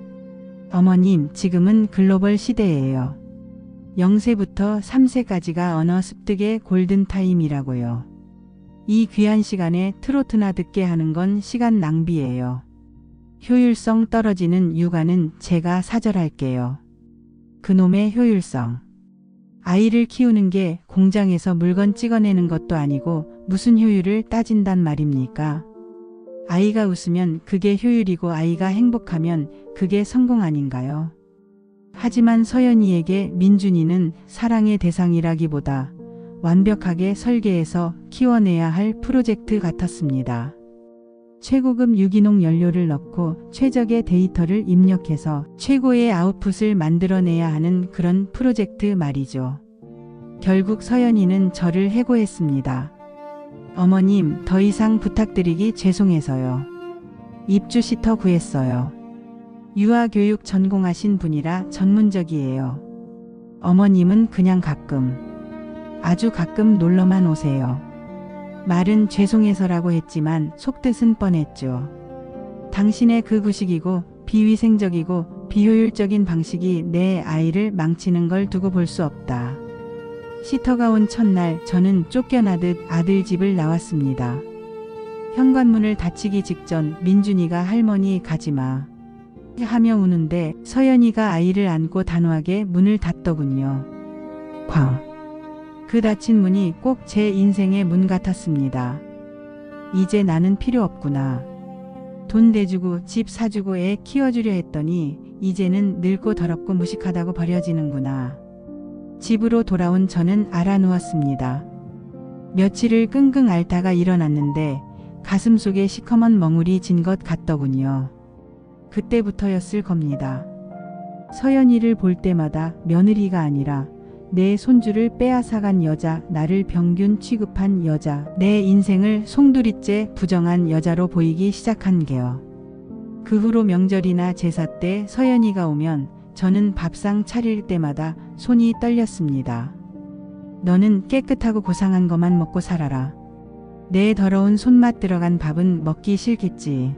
어머님, 지금은 글로벌 시대예요. 0세부터 3세까지가 언어 습득의 골든타임이라고요. 이 귀한 시간에 트로트나 듣게 하는 건 시간 낭비예요. 효율성 떨어지는 육아는 제가 사절할게요. 그놈의 효율성. 아이를 키우는 게 공장에서 물건 찍어내는 것도 아니고 무슨 효율을 따진단 말입니까? 아이가 웃으면 그게 효율이고 아이가 행복하면 그게 성공 아닌가요? 하지만 서연이에게 민준이는 사랑의 대상이라기보다 완벽하게 설계해서 키워내야 할 프로젝트 같았습니다. 최고급 유기농 연료를 넣고 최적의 데이터를 입력해서 최고의 아웃풋을 만들어내야 하는 그런 프로젝트 말이죠. 결국 서연이는 저를 해고했습니다. 어머님, 더 이상 부탁드리기 죄송해서요. 입주시터 구했어요. 유아교육 전공하신 분이라 전문적이에요. 어머님은 그냥 가끔, 아주 가끔 놀러만 오세요. 말은 죄송해서라고 했지만 속뜻은 뻔했죠. 당신의 그 구식이고 비위생적이고 비효율적인 방식이 내 아이를 망치는 걸 두고 볼 수 없다. 시터가 온 첫날 저는 쫓겨나듯 아들 집을 나왔습니다. 현관문을 닫히기 직전 민준이가 할머니 가지마 하며 우는데 서연이가 아이를 안고 단호하게 문을 닫더군요. 쾅. 그 닫힌 문이 꼭 제 인생의 문 같았습니다. 이제 나는 필요 없구나. 돈 대주고 집 사주고 애 키워주려 했더니 이제는 늙고 더럽고 무식하다고 버려지는구나. 집으로 돌아온 저는 알아누웠습니다. 며칠을 끙끙 앓다가 일어났는데 가슴속에 시커먼 멍울이 진 것 같더군요. 그때부터였을 겁니다. 서연이를 볼 때마다 며느리가 아니라 내 손주를 빼앗아간 여자, 나를 병균 취급한 여자, 내 인생을 송두리째 부정한 여자로 보이기 시작한 게요. 그 후로 명절이나 제사 때 서연이가 오면 저는 밥상 차릴 때마다 손이 떨렸습니다. 너는 깨끗하고 고상한 것만 먹고 살아라. 내 더러운 손맛 들어간 밥은 먹기 싫겠지.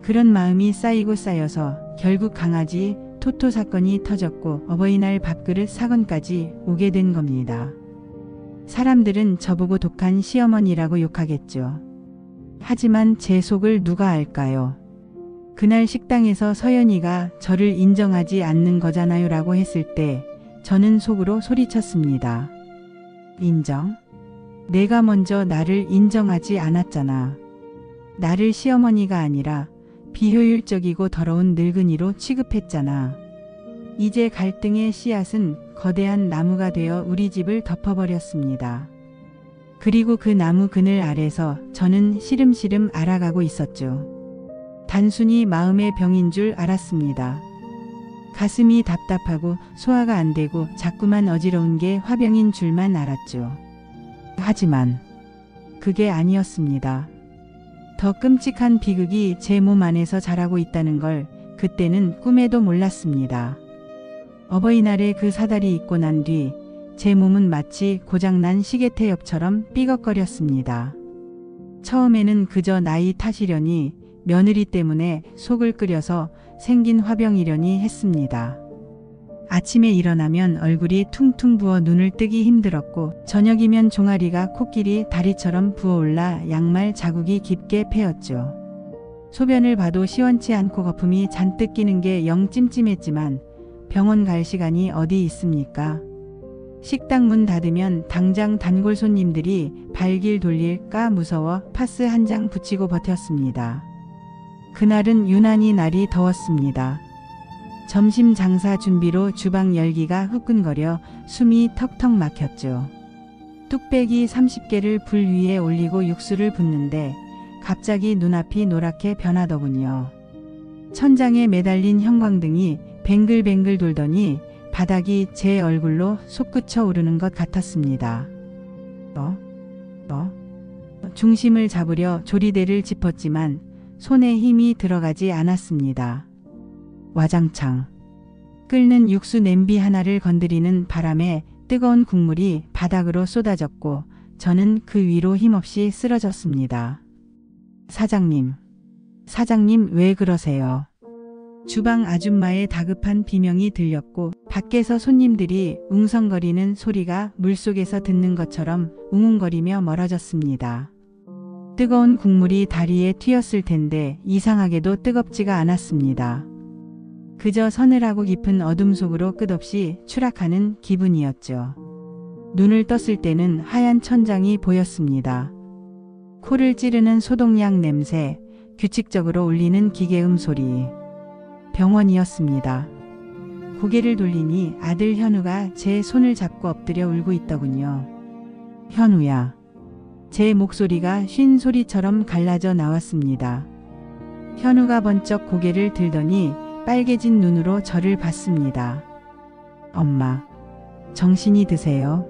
그런 마음이 쌓이고 쌓여서 결국 강아지 토토 사건이 터졌고 어버이날 밥그릇 사건까지 오게 된 겁니다. 사람들은 저보고 독한 시어머니라고 욕하겠죠. 하지만 제 속을 누가 알까요? 그날 식당에서 서연이가 저를 인정하지 않는 거잖아요 라고 했을 때 저는 속으로 소리쳤습니다. 인정? 내가 먼저 나를 인정하지 않았잖아. 나를 시어머니가 아니라 비효율적이고 더러운 늙은이로 취급했잖아. 이제 갈등의 씨앗은 거대한 나무가 되어 우리 집을 덮어버렸습니다. 그리고 그 나무 그늘 아래서 저는 시름시름 알아가고 있었죠. 단순히 마음의 병인 줄 알았습니다. 가슴이 답답하고 소화가 안 되고 자꾸만 어지러운 게 화병인 줄만 알았죠. 하지만 그게 아니었습니다. 더 끔찍한 비극이 제 몸 안에서 자라고 있다는 걸 그때는 꿈에도 몰랐습니다. 어버이날에 그 사달이 있고 난 뒤 제 몸은 마치 고장난 시계태엽처럼 삐걱거렸습니다. 처음에는 그저 나이 탓이려니 며느리 때문에 속을 끓여서 생긴 화병이려니 했습니다. 아침에 일어나면 얼굴이 퉁퉁 부어 눈을 뜨기 힘들었고 저녁이면 종아리가 코끼리 다리처럼 부어올라 양말 자국이 깊게 패였죠. 소변을 봐도 시원치 않고 거품이 잔뜩 끼는 게 영 찜찜했지만 병원 갈 시간이 어디 있습니까? 식당 문 닫으면 당장 단골 손님들이 발길 돌릴까 무서워 파스 한 장 붙이고 버텼습니다. 그날은 유난히 날이 더웠습니다. 점심 장사 준비로 주방 열기가 후끈거려 숨이 턱턱 막혔죠. 뚝배기 30개를 불 위에 올리고 육수를 붓는데 갑자기 눈앞이 노랗게 변하더군요. 천장에 매달린 형광등이 뱅글뱅글 돌더니 바닥이 제 얼굴로 솟구쳐 오르는 것 같았습니다. 중심을 잡으려 조리대를 짚었지만 손에 힘이 들어가지 않았습니다. 와장창 끓는 육수 냄비 하나를 건드리는 바람에 뜨거운 국물이 바닥으로 쏟아졌고 저는 그 위로 힘없이 쓰러졌습니다. 사장님 왜 그러세요? 주방 아줌마의 다급한 비명이 들렸고 밖에서 손님들이 웅성거리는 소리가 물속에서 듣는 것처럼 웅웅거리며 멀어졌습니다. 뜨거운 국물이 다리에 튀었을 텐데 이상하게도 뜨겁지가 않았습니다. 그저 서늘하고 깊은 어둠 속으로 끝없이 추락하는 기분이었죠. 눈을 떴을 때는 하얀 천장이 보였습니다. 코를 찌르는 소독약 냄새, 규칙적으로 울리는 기계음 소리. 병원이었습니다. 고개를 돌리니 아들 현우가 제 손을 잡고 엎드려 울고 있더군요. 현우야. 제 목소리가 쉰 소리처럼 갈라져 나왔습니다. 현우가 번쩍 고개를 들더니 빨개진 눈으로 저를 봤습니다. 엄마, 정신이 드세요?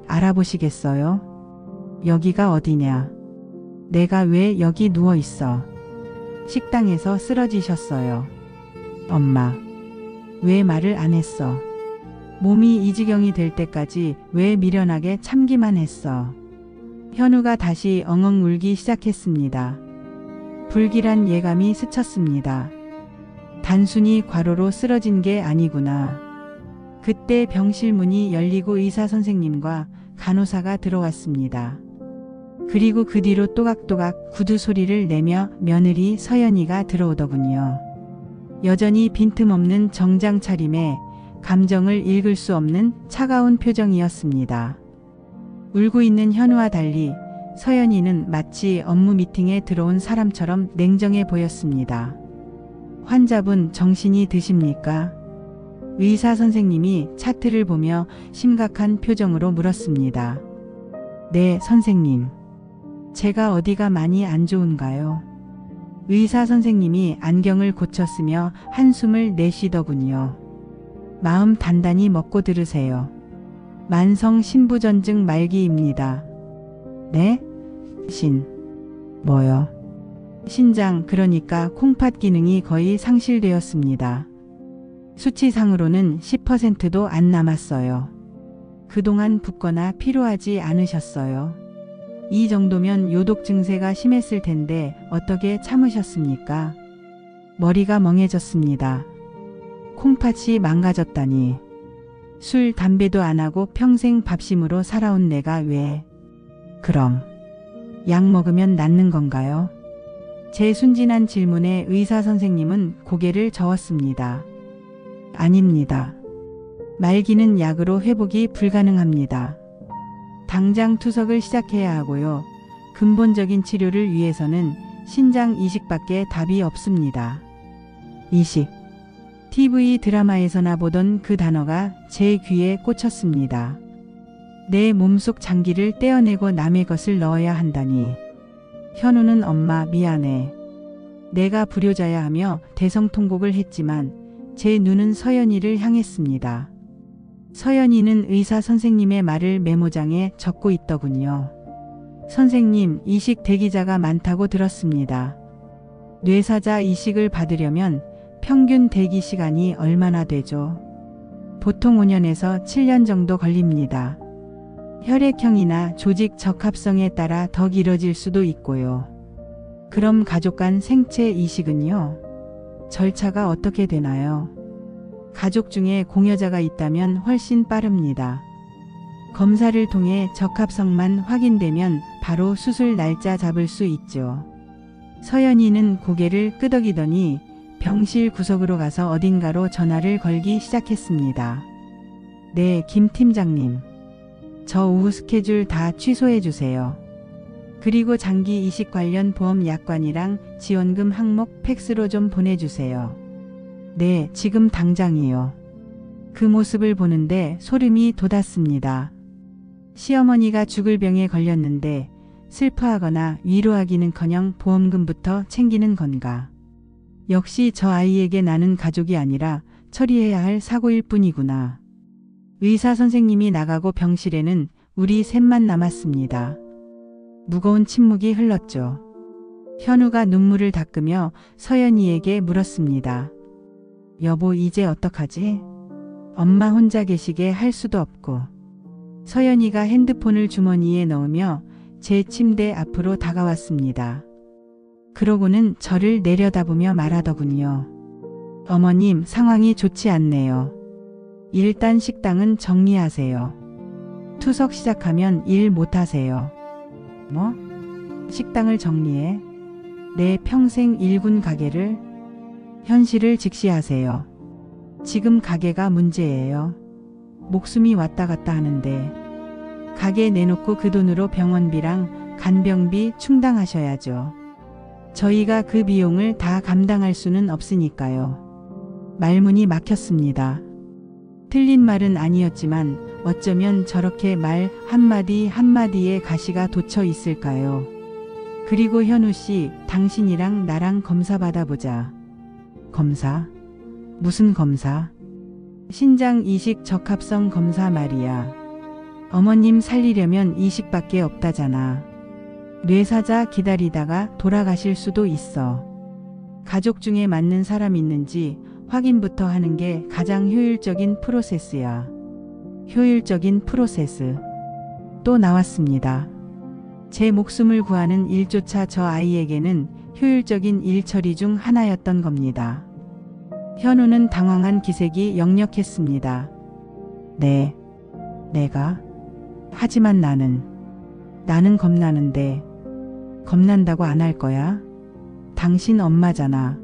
알아보시겠어요? 여기가 어디냐? 내가 왜 여기 누워 있어? 식당에서 쓰러지셨어요. 엄마, 왜 말을 안 했어? 몸이 이 지경이 될 때까지 왜 미련하게 참기만 했어? 현우가 다시 엉엉 울기 시작했습니다. 불길한 예감이 스쳤습니다. 단순히 과로로 쓰러진 게 아니구나. 그때 병실 문이 열리고 의사 선생님과 간호사가 들어왔습니다. 그리고 그 뒤로 또각또각 구두 소리를 내며 며느리 서연이가 들어오더군요. 여전히 빈틈없는 정장 차림에 감정을 읽을 수 없는 차가운 표정이었습니다. 울고 있는 현우와 달리 서연이는 마치 업무 미팅에 들어온 사람처럼 냉정해 보였습니다. 환자분 정신이 드십니까? 의사 선생님이 차트를 보며 심각한 표정으로 물었습니다. 네, 선생님. 제가 어디가 많이 안 좋은가요? 의사 선생님이 안경을 고쳤으며 한숨을 내쉬더군요. 마음 단단히 먹고 들으세요. 만성 신부전증 말기입니다. 네? 뭐요? 신장, 그러니까 콩팥 기능이 거의 상실되었습니다. 수치상으로는 10%도 안 남았어요. 그동안 붓거나 피로하지 않으셨어요? 이 정도면 요독 증세가 심했을 텐데 어떻게 참으셨습니까? 머리가 멍해졌습니다. 콩팥이 망가졌다니. 술, 담배도 안 하고 평생 밥심으로 살아온 내가 왜? 그럼 약 먹으면 낫는 건가요? 제 순진한 질문에 의사 선생님은 고개를 저었습니다. 아닙니다. 말기는 약으로 회복이 불가능합니다. 당장 투석을 시작해야 하고요. 근본적인 치료를 위해서는 신장 이식밖에 답이 없습니다. 이식. TV 드라마에서나 보던 그 단어가 제 귀에 꽂혔습니다. 내 몸속 장기를 떼어내고 남의 것을 넣어야 한다니. 현우는 엄마 미안해. 내가 불효자야 하며 대성통곡을 했지만 제 눈은 서연이를 향했습니다. 서연이는 의사 선생님의 말을 메모장에 적고 있더군요. 선생님, 이식 대기자가 많다고 들었습니다. 뇌사자 이식을 받으려면 평균 대기 시간이 얼마나 되죠? 보통 5년에서 7년 정도 걸립니다. 혈액형이나 조직 적합성에 따라 더 길어질 수도 있고요. 그럼 가족 간 생체 이식은요? 절차가 어떻게 되나요? 가족 중에 공여자가 있다면 훨씬 빠릅니다. 검사를 통해 적합성만 확인되면 바로 수술 날짜 잡을 수 있죠. 서연이는 고개를 끄덕이더니 병실 구석으로 가서 어딘가로 전화를 걸기 시작했습니다. 네, 김 팀장님. 저 오후 스케줄 다 취소해 주세요. 그리고 장기 이식 관련 보험 약관이랑 지원금 항목 팩스로 좀 보내주세요. 네, 지금 당장이요. 그 모습을 보는데 소름이 돋았습니다. 시어머니가 죽을 병에 걸렸는데 슬퍼하거나 위로하기는커녕 보험금부터 챙기는 건가. 역시 저 아이에게 나는 가족이 아니라 처리해야 할 사고일 뿐이구나. 의사 선생님이 나가고 병실에는 우리 셋만 남았습니다. 무거운 침묵이 흘렀죠. 현우가 눈물을 닦으며 서연이에게 물었습니다. 여보, 이제 어떡하지? 엄마 혼자 계시게 할 수도 없고. 서연이가 핸드폰을 주머니에 넣으며 제 침대 앞으로 다가왔습니다. 그러고는 저를 내려다보며 말하더군요. 어머님, 상황이 좋지 않네요. 일단 식당은 정리하세요. 투석 시작하면 일 못하세요. 뭐? 식당을 정리해? 내 평생 일군 가게를? 현실을 직시하세요. 지금 가게가 문제예요. 목숨이 왔다 갔다 하는데 가게 내놓고 그 돈으로 병원비랑 간병비 충당하셔야죠. 저희가 그 비용을 다 감당할 수는 없으니까요. 말문이 막혔습니다. 틀린 말은 아니었지만 어쩌면 저렇게 말 한마디 한마디에 가시가 돋쳐 있을까요? 그리고 현우 씨, 당신이랑 나랑 검사 받아보자. 검사? 무슨 검사? 신장 이식 적합성 검사 말이야. 어머님 살리려면 이식밖에 없다잖아. 뇌사자 기다리다가 돌아가실 수도 있어. 가족 중에 맞는 사람 있는지 확인부터 하는 게 가장 효율적인 프로세스야. 효율적인 프로세스. 또 나왔습니다. 제 목숨을 구하는 일조차 저 아이에게는 효율적인 일 처리 중 하나였던 겁니다. 현우는 당황한 기색이 역력했습니다. 네, 내가? 하지만 나는 겁나는데. 겁난다고 안 할 거야? 당신 엄마잖아.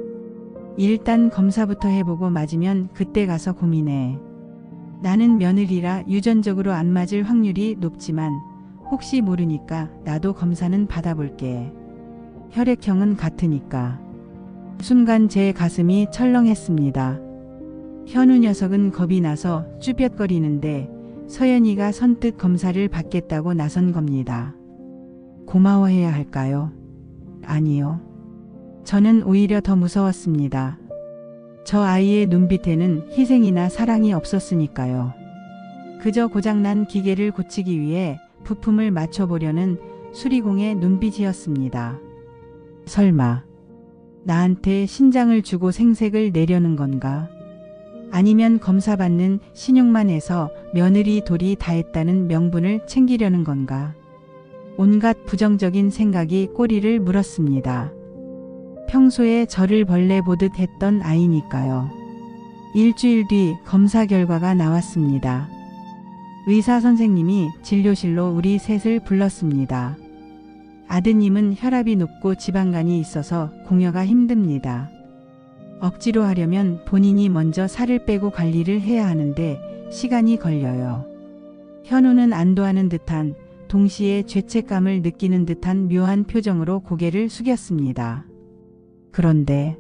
일단 검사부터 해보고 맞으면 그때 가서 고민해. 나는 며느리라 유전적으로 안 맞을 확률이 높지만 혹시 모르니까 나도 검사는 받아볼게. 혈액형은 같으니까. 순간 제 가슴이 철렁했습니다. 현우 녀석은 겁이 나서 쭈뼛거리는데 서연이가 선뜻 검사를 받겠다고 나선 겁니다. 고마워해야 할까요? 아니요. 저는 오히려 더 무서웠습니다. 저 아이의 눈빛에는 희생이나 사랑이 없었으니까요. 그저 고장난 기계를 고치기 위해 부품을 맞춰보려는 수리공의 눈빛이었습니다. 설마 나한테 신장을 주고 생색을 내려는 건가? 아니면 검사받는 신용만 해서 며느리 돌이 다 했다는 명분을 챙기려는 건가? 온갖 부정적인 생각이 꼬리를 물었습니다. 평소에 저를 벌레 보듯 했던 아이니까요. 일주일 뒤 검사 결과가 나왔습니다. 의사 선생님이 진료실로 우리 셋을 불렀습니다. 아드님은 혈압이 높고 지방간이 있어서 공여가 힘듭니다. 억지로 하려면 본인이 먼저 살을 빼고 관리를 해야 하는데 시간이 걸려요. 현우는 안도하는 듯한 동시에 죄책감을 느끼는 듯한 묘한 표정으로 고개를 숙였습니다. 그런데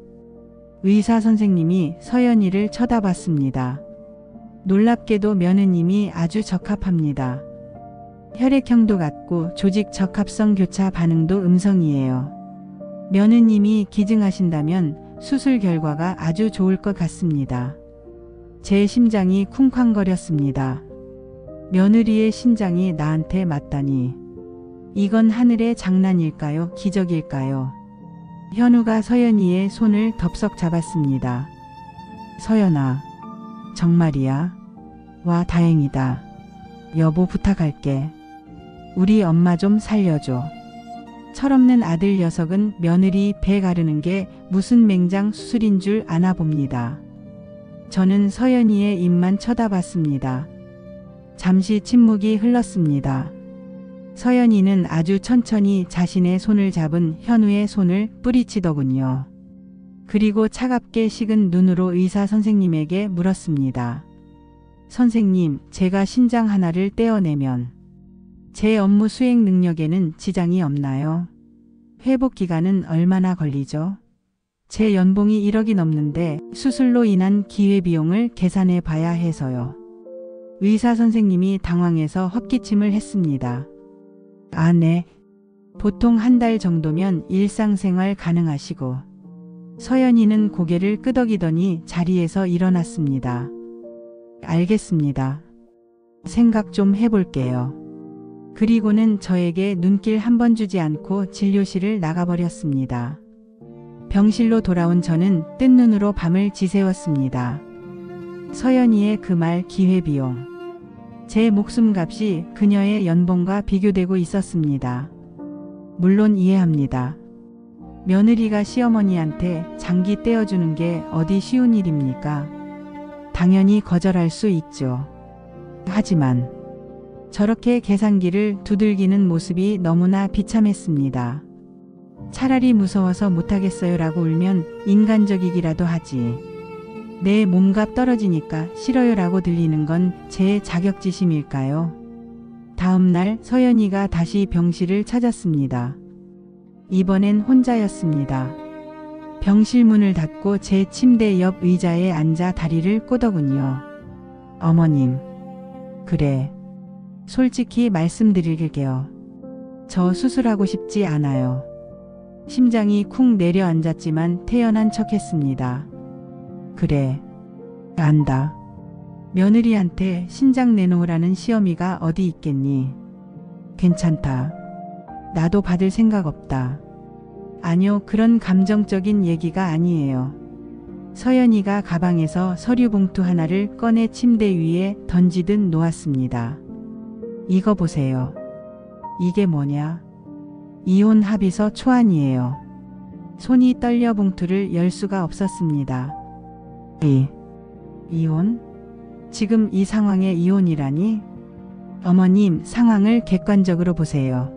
의사 선생님이 서연이를 쳐다봤습니다. 놀랍게도 며느님이 아주 적합합니다. 혈액형도 같고 조직 적합성 교차 반응도 음성이에요. 며느님이 기증하신다면 수술 결과가 아주 좋을 것 같습니다. 제 심장이 쿵쾅거렸습니다. 며느리의 심장이 나한테 맞다니. 이건 하늘의 장난일까요? 기적일까요? 현우가 서연이의 손을 덥석 잡았습니다. 서연아, 정말이야? 와, 다행이다. 여보, 부탁할게. 우리 엄마 좀 살려줘. 철없는 아들 녀석은 며느리 배 가르는 게 무슨 맹장 수술인 줄 아나 봅니다. 저는 서연이의 입만 쳐다봤습니다. 잠시 침묵이 흘렀습니다. 서연이는 아주 천천히 자신의 손을 잡은 현우의 손을 뿌리치더군요. 그리고 차갑게 식은 눈으로 의사 선생님에게 물었습니다. 선생님, 제가 신장 하나를 떼어내면 제 업무 수행 능력에는 지장이 없나요? 회복 기간은 얼마나 걸리죠? 제 연봉이 1억이 넘는데 수술로 인한 기회비용을 계산해 봐야 해서요. 의사 선생님이 당황해서 헛기침을 했습니다. 아, 네. 보통 한 달 정도면 일상생활 가능하시고. 서연이는 고개를 끄덕이더니 자리에서 일어났습니다. 알겠습니다. 생각 좀 해볼게요. 그리고는 저에게 눈길 한 번 주지 않고 진료실을 나가버렸습니다. 병실로 돌아온 저는 뜬 눈으로 밤을 지새웠습니다. 서연이의 그 말 기회비용. 제 목숨값이 그녀의 연봉과 비교되고 있었습니다. 물론 이해합니다. 며느리가 시어머니한테 장기 떼어주는 게 어디 쉬운 일입니까? 당연히 거절할 수 있죠. 하지만 저렇게 계산기를 두들기는 모습이 너무나 비참했습니다. 차라리 무서워서 못하겠어요 라고 울면 인간적이기라도 하지. 내 몸값 떨어지니까 싫어요 라고 들리는 건 제 자격지심일까요? 다음 날 서연이가 다시 병실을 찾았습니다. 이번엔 혼자였습니다. 병실 문을 닫고 제 침대 옆 의자에 앉아 다리를 꼬더군요. 어머님, 그래. 솔직히 말씀드릴게요. 저 수술하고 싶지 않아요. 심장이 쿵 내려앉았지만 태연한 척했습니다. 그래, 안다. 며느리한테 신장 내놓으라는 시어미가 어디 있겠니? 괜찮다. 나도 받을 생각 없다. 아니요, 그런 감정적인 얘기가 아니에요. 서연이가 가방에서 서류 봉투 하나를 꺼내 침대 위에 던지듯 놓았습니다. 이거 보세요. 이게 뭐냐? 이혼 합의서 초안이에요. 손이 떨려 봉투를 열 수가 없었습니다. 이혼? 지금 이 상황에 이혼이라니? 어머님, 상황을 객관적으로 보세요.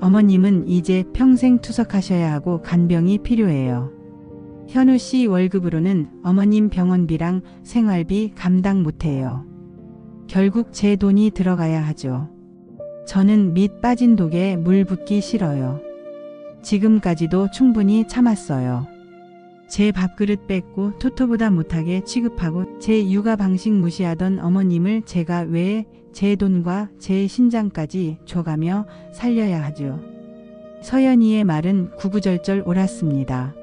어머님은 이제 평생 투석하셔야 하고 간병이 필요해요. 현우 씨 월급으로는 어머님 병원비랑 생활비 감당 못해요. 결국 제 돈이 들어가야 하죠. 저는 밑 빠진 독에 물 붓기 싫어요. 지금까지도 충분히 참았어요. 제 밥그릇 뺏고 토토보다 못하게 취급하고 제 육아 방식 무시하던 어머님을 제가 왜 제 돈과 제 신장까지 줘가며 살려야 하죠. 서연이의 말은 구구절절 옳았습니다.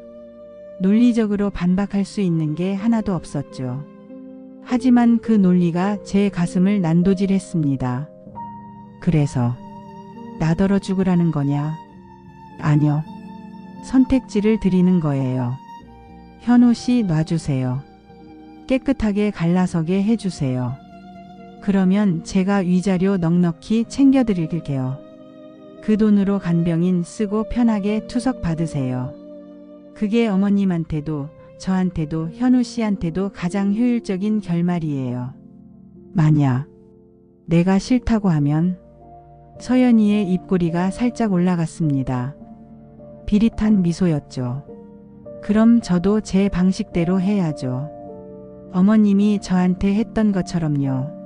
논리적으로 반박할 수 있는 게 하나도 없었죠. 하지만 그 논리가 제 가슴을 난도질했습니다. 그래서 나더러 죽으라는 거냐? 아니요. 선택지를 드리는 거예요. 현우 씨 놔주세요. 깨끗하게 갈라서게 해주세요. 그러면 제가 위자료 넉넉히 챙겨드릴게요. 그 돈으로 간병인 쓰고 편하게 투석 받으세요. 그게 어머님한테도 저한테도 현우 씨한테도 가장 효율적인 결말이에요. 만약 내가 싫다고 하면 서연이의 입꼬리가 살짝 올라갔습니다. 비릿한 미소였죠. 그럼 저도 제 방식대로 해야죠. 어머님이 저한테 했던 것처럼요.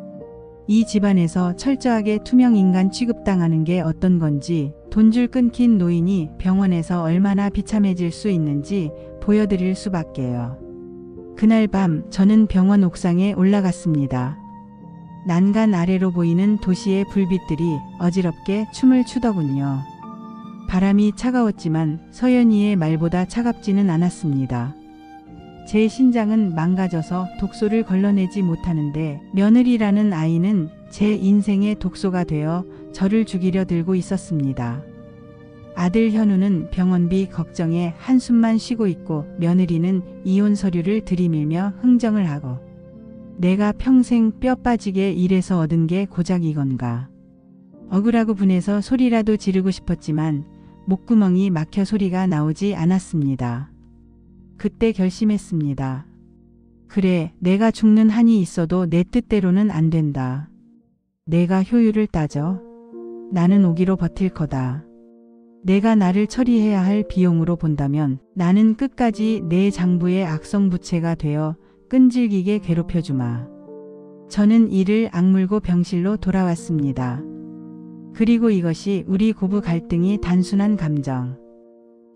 이 집안에서 철저하게 투명 인간 취급당하는 게 어떤 건지, 돈줄 끊긴 노인이 병원에서 얼마나 비참해질 수 있는지 보여드릴 수밖에요. 그날 밤 저는 병원 옥상에 올라갔습니다. 난간 아래로 보이는 도시의 불빛들이 어지럽게 춤을 추더군요. 바람이 차가웠지만 서연이의 말보다 차갑지는 않았습니다. 제 신장은 망가져서 독소를 걸러내지 못하는데 며느리라는 아이는 제 인생의 독소가 되어 저를 죽이려 들고 있었습니다. 아들 현우는 병원비 걱정에 한숨만 쉬고 있고 며느리는 이혼 서류를 들이밀며 흥정을 하고, 내가 평생 뼈 빠지게 일해서 얻은 게 고작 이건가. 억울하고 분해서 소리라도 지르고 싶었지만 목구멍이 막혀 소리가 나오지 않았습니다. 그때 결심했습니다. 그래, 내가 죽는 한이 있어도 내 뜻대로는 안 된다. 내가 효율을 따져. 나는 오기로 버틸 거다. 내가 나를 처리해야 할 비용으로 본다면 나는 끝까지 내 장부의 악성부채가 되어 끈질기게 괴롭혀주마. 저는 이를 악물고 병실로 돌아왔습니다. 그리고 이것이 우리 고부 갈등이 단순한 감정,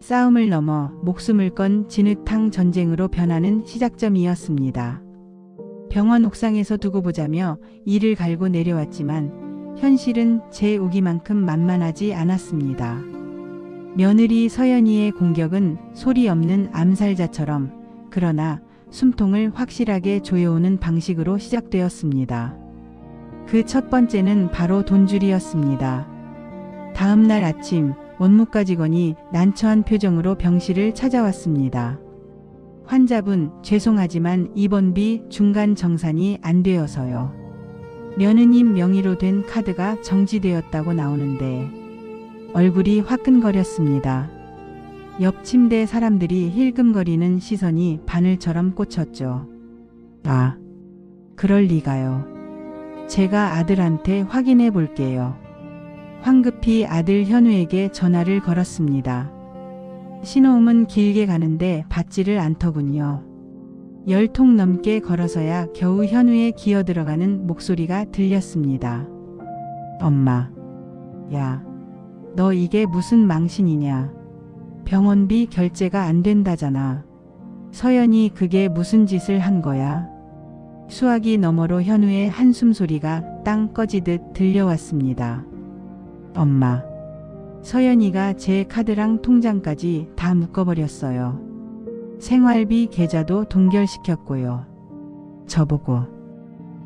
싸움을 넘어 목숨을 건 진흙탕 전쟁으로 변하는 시작점이었습니다. 병원 옥상에서 두고 보자며 이를 갈고 내려왔지만 현실은 제 오기만큼 만만하지 않았습니다. 며느리 서연이의 공격은 소리 없는 암살자처럼, 그러나 숨통을 확실하게 조여오는 방식으로 시작되었습니다. 그 첫 번째는 바로 돈줄이었습니다. 다음 날 아침 원무과 직원이 난처한 표정으로 병실을 찾아왔습니다. 환자분, 죄송하지만 입원비 중간 정산이 안 되어서요. 며느님 명의로 된 카드가 정지되었다고 나오는데. 얼굴이 화끈거렸습니다. 옆 침대 사람들이 힐끔거리는 시선이 바늘처럼 꽂혔죠. 아, 그럴 리가요. 제가 아들한테 확인해 볼게요. 황급히 아들 현우에게 전화를 걸었습니다. 신호음은 길게 가는데 받지를 않더군요. 10통 넘게 걸어서야 겨우 현우의 기어 들어가는 목소리가 들렸습니다. 엄마, 야, 너 이게 무슨 망신이냐. 병원비 결제가 안 된다잖아. 서연이 그게 무슨 짓을 한 거야. 수화기 너머로 현우의 한숨 소리가 땅 꺼지듯 들려왔습니다. 엄마, 서연이가 제 카드랑 통장까지 다 묶어버렸어요. 생활비 계좌도 동결시켰고요. 저보고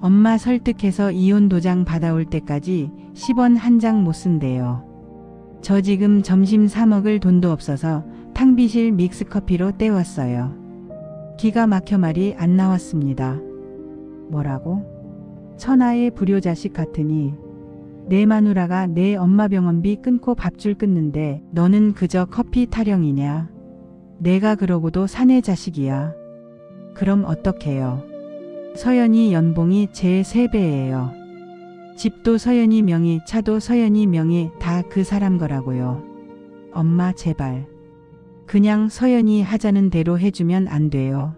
엄마 설득해서 이혼 도장 받아올 때까지 10원 한 장 못 쓴대요. 저 지금 점심 사 먹을 돈도 없어서 탕비실 믹스커피로 때웠어요. 기가 막혀 말이 안 나왔습니다. 뭐라고? 천하의 불효자식 같으니. 내 마누라가 내 엄마 병원비 끊고 밥줄 끊는데 너는 그저 커피 타령이냐. 내가 그러고도 사내 자식이야. 그럼 어떡해요. 서연이 연봉이 제 3배예요. 집도 서연이 명의, 차도 서연이 명의, 다 그 사람 거라고요. 엄마 제발. 그냥 서연이 하자는 대로 해주면 안 돼요.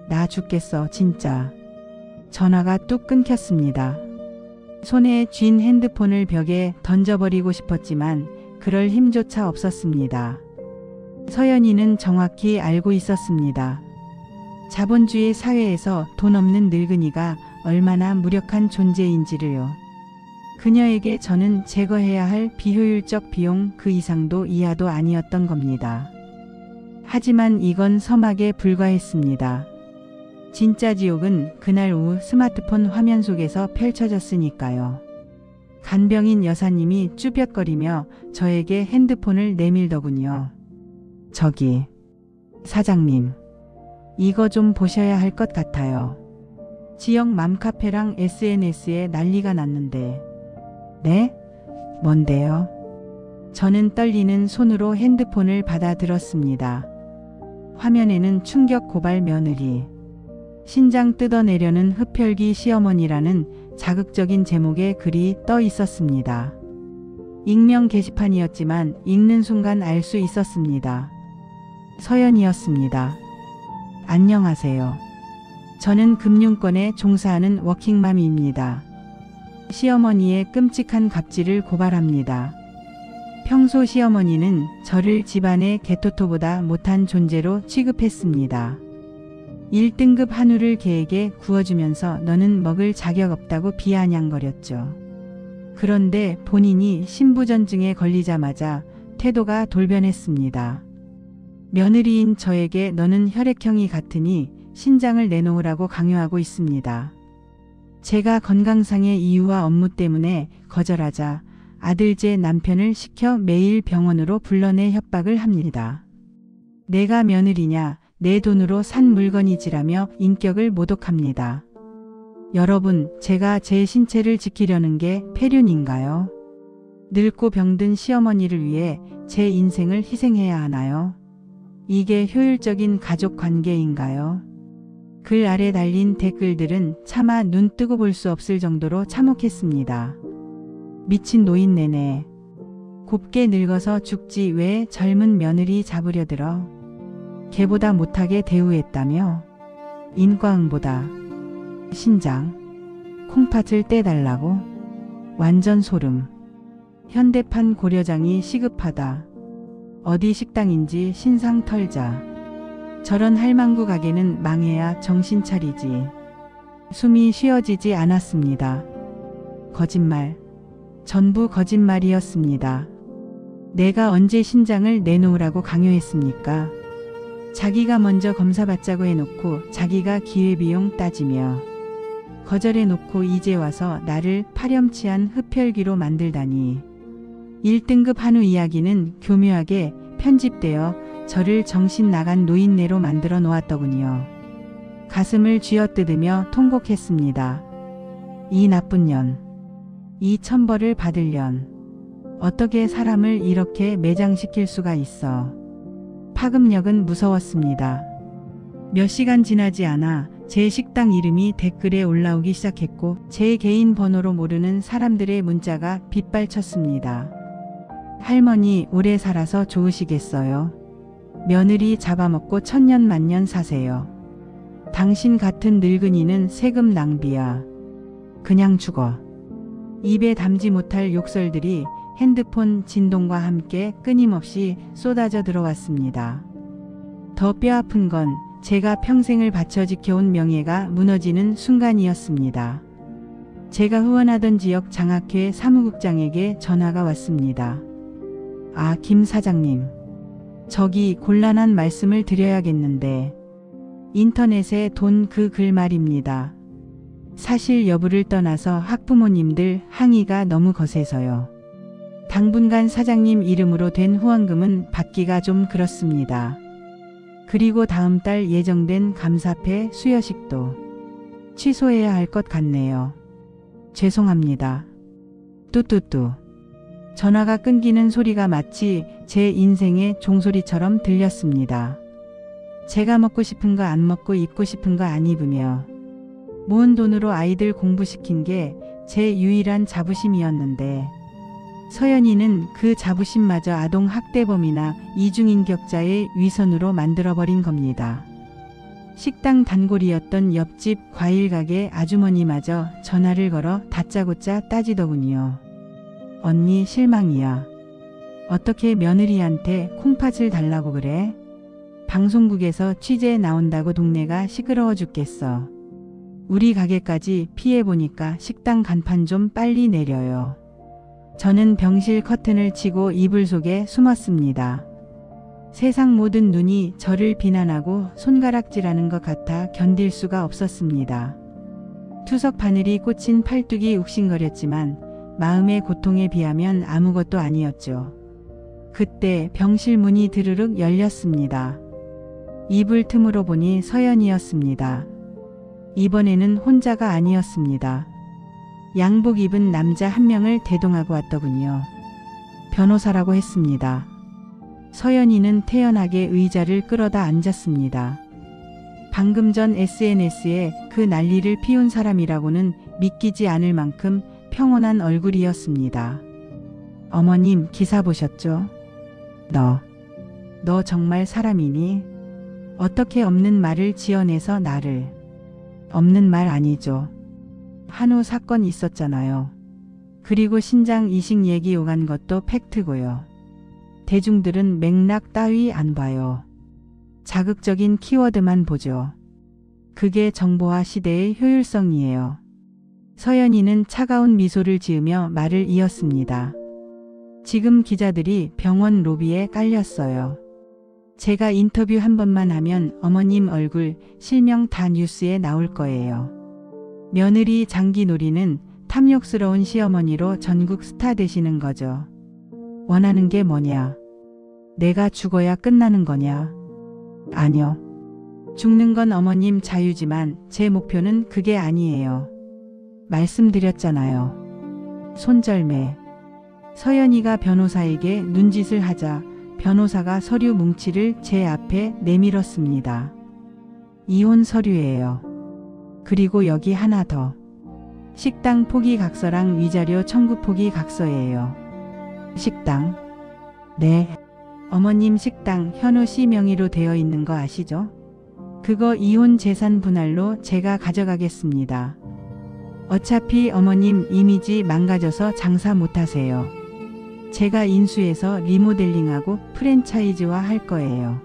나 죽겠어 진짜. 전화가 뚝 끊겼습니다. 손에 쥔 핸드폰을 벽에 던져버리고 싶었지만 그럴 힘조차 없었습니다. 서연이는 정확히 알고 있었습니다. 자본주의 사회에서 돈 없는 늙은이가 얼마나 무력한 존재인지를요. 그녀에게 저는 제거해야 할 비효율적 비용 그 이상도 이하도 아니었던 겁니다. 하지만 이건 서막에 불과했습니다. 진짜 지옥은 그날 오후 스마트폰 화면 속에서 펼쳐졌으니까요. 간병인 여사님이 쭈뼛거리며 저에게 핸드폰을 내밀더군요. 저기, 사장님. 이거 좀 보셔야 할 것 같아요. 지역 맘카페랑 SNS에 난리가 났는데. 네? 뭔데요? 저는 떨리는 손으로 핸드폰을 받아 들었습니다. 화면에는 충격 고발 며느리, 신장 뜯어내려는 흡혈귀 시어머니라는 자극적인 제목의 글이 떠 있었습니다. 익명 게시판이었지만 읽는 순간 알 수 있었습니다. 서연이었습니다. 안녕하세요. 저는 금융권에 종사하는 워킹맘입니다. 시어머니의 끔찍한 갑질을 고발합니다. 평소 시어머니는 저를 집안의 개토토보다 못한 존재로 취급했습니다. 1등급 한우를 개에게 구워주면서 너는 먹을 자격 없다고 비아냥거렸죠. 그런데 본인이 신부전증에 걸리자마자 태도가 돌변했습니다. 며느리인 저에게 너는 혈액형이 같으니 신장을 내놓으라고 강요하고 있습니다. 제가 건강상의 이유와 업무 때문에 거절하자 아들제 남편을 시켜 매일 병원으로 불러내 협박을 합니다. 내가 며느리냐, 내 돈으로 산 물건이지라며 인격을 모독합니다. 여러분, 제가 제 신체를 지키려는 게 폐륜인가요? 늙고 병든 시어머니를 위해 제 인생을 희생해야 하나요? 이게 효율적인 가족 관계인가요? 글 아래 달린 댓글들은 차마 눈 뜨고 볼 수 없을 정도로 참혹했습니다. 미친 노인네네. 곱게 늙어서 죽지 왜 젊은 며느리 잡으려 들어. 개보다 못하게 대우했다며. 인과응보다. 신장. 콩팥을 떼달라고. 완전 소름. 현대판 고려장이 시급하다. 어디 식당인지 신상 털자. 저런 할망구 가게는 망해야 정신 차리지. 숨이 쉬어지지 않았습니다. 거짓말. 전부 거짓말이었습니다. 내가 언제 신장을 내놓으라고 강요했습니까? 자기가 먼저 검사받자고 해놓고 자기가 기회비용 따지며 거절해놓고 이제 와서 나를 파렴치한 흡혈귀로 만들다니. 1등급 한우 이야기는 교묘하게 편집되어 저를 정신 나간 노인네로 만들어 놓았더군요. 가슴을 쥐어뜯으며 통곡했습니다. 이 나쁜 년. 이 천벌을 받을 년. 어떻게 사람을 이렇게 매장시킬 수가 있어. 파급력은 무서웠습니다. 몇 시간 지나지 않아 제 식당 이름이 댓글에 올라오기 시작했고 제 개인 번호로 모르는 사람들의 문자가 빗발쳤습니다. 할머니 오래 살아서 좋으시겠어요. 며느리 잡아먹고 천년만년 사세요. 당신 같은 늙은이는 세금 낭비야. 그냥 죽어. 입에 담지 못할 욕설들이 핸드폰 진동과 함께 끊임없이 쏟아져 들어왔습니다. 더 뼈아픈 건 제가 평생을 바쳐 지켜온 명예가 무너지는 순간이었습니다. 제가 후원하던 지역 장학회 사무국장에게 전화가 왔습니다. 아, 김 사장님. 저기 곤란한 말씀을 드려야겠는데 인터넷에 돈 그 글 말입니다. 사실 여부를 떠나서 학부모님들 항의가 너무 거세서요. 당분간 사장님 이름으로 된 후원금은 받기가 좀 그렇습니다. 그리고 다음 달 예정된 감사패 수여식도 취소해야 할 것 같네요. 죄송합니다. 뚜뚜뚜. 전화가 끊기는 소리가 마치 제 인생의 종소리처럼 들렸습니다. 제가 먹고 싶은 거 안 먹고 입고 싶은 거 안 입으며 모은 돈으로 아이들 공부시킨 게 제 유일한 자부심이었는데 서연이는 그 자부심마저 아동학대범이나 이중인격자의 위선으로 만들어버린 겁니다. 식당 단골이었던 옆집 과일가게 아주머니마저 전화를 걸어 다짜고짜 따지더군요. 언니 실망이야. 어떻게 며느리한테 콩팥을 달라고 그래? 방송국에서 취재 나온다고 동네가 시끄러워 죽겠어. 우리 가게까지 피해보니까 식당 간판 좀 빨리 내려요. 저는 병실 커튼을 치고 이불 속에 숨었습니다. 세상 모든 눈이 저를 비난하고 손가락질하는 것 같아 견딜 수가 없었습니다. 투석 바늘이 꽂힌 팔뚝이 욱신거렸지만 마음의 고통에 비하면 아무것도 아니었죠. 그때 병실 문이 드르륵 열렸습니다. 이불 틈으로 보니 서연이었습니다. 이번에는 혼자가 아니었습니다. 양복 입은 남자 한 명을 대동하고 왔더군요. 변호사라고 했습니다. 서연이는 태연하게 의자를 끌어다 앉았습니다. 방금 전 SNS에 그 난리를 피운 사람이라고는 믿기지 않을 만큼 평온한 얼굴이었습니다. 어머님 기사 보셨죠? 너 정말 사람이니? 어떻게 없는 말을 지어내서 나를. 없는 말 아니죠. 한우 사건 있었잖아요. 그리고 신장 이식 얘기 오간 것도 팩트고요. 대중들은 맥락 따위 안 봐요. 자극적인 키워드만 보죠. 그게 정보화 시대의 효율성이에요. 서연이는 차가운 미소를 지으며 말을 이었습니다. 지금 기자들이 병원 로비에 깔렸어요. 제가 인터뷰 한 번만 하면 어머님 얼굴, 실명 다 뉴스에 나올 거예요. 며느리 장기놀이는 탐욕스러운 시어머니로 전국 스타 되시는 거죠. 원하는 게 뭐냐? 내가 죽어야 끝나는 거냐? 아니요. 죽는 건 어머님 자유지만 제 목표는 그게 아니에요. 말씀드렸잖아요. 손절매. 서연이가 변호사에게 눈짓을 하자 변호사가 서류 뭉치를 제 앞에 내밀었습니다. 이혼 서류예요. 그리고 여기 하나 더. 식당 포기 각서랑 위자료 청구 포기 각서예요. 식당? 네. 어머님 식당 현우 씨 명의로 되어 있는 거 아시죠? 그거 이혼 재산 분할로 제가 가져가겠습니다. 어차피 어머님 이미지 망가져서 장사 못하세요. 제가 인수해서 리모델링하고 프랜차이즈화 할 거예요.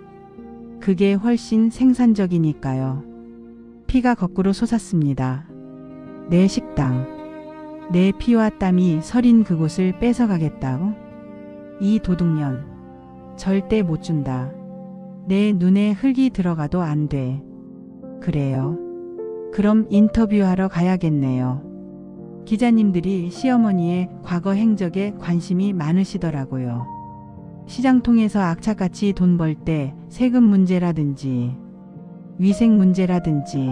그게 훨씬 생산적이니까요. 피가 거꾸로 솟았습니다. 내 식당, 내 피와 땀이 서린 그곳을 뺏어가겠다고? 이 도둑년, 절대 못 준다. 내 눈에 흙이 들어가도 안 돼. 그래요. 그럼 인터뷰하러 가야겠네요. 기자님들이 시어머니의 과거 행적에 관심이 많으시더라고요. 시장통에서 악착같이 돈 벌 때 세금 문제라든지 위생 문제라든지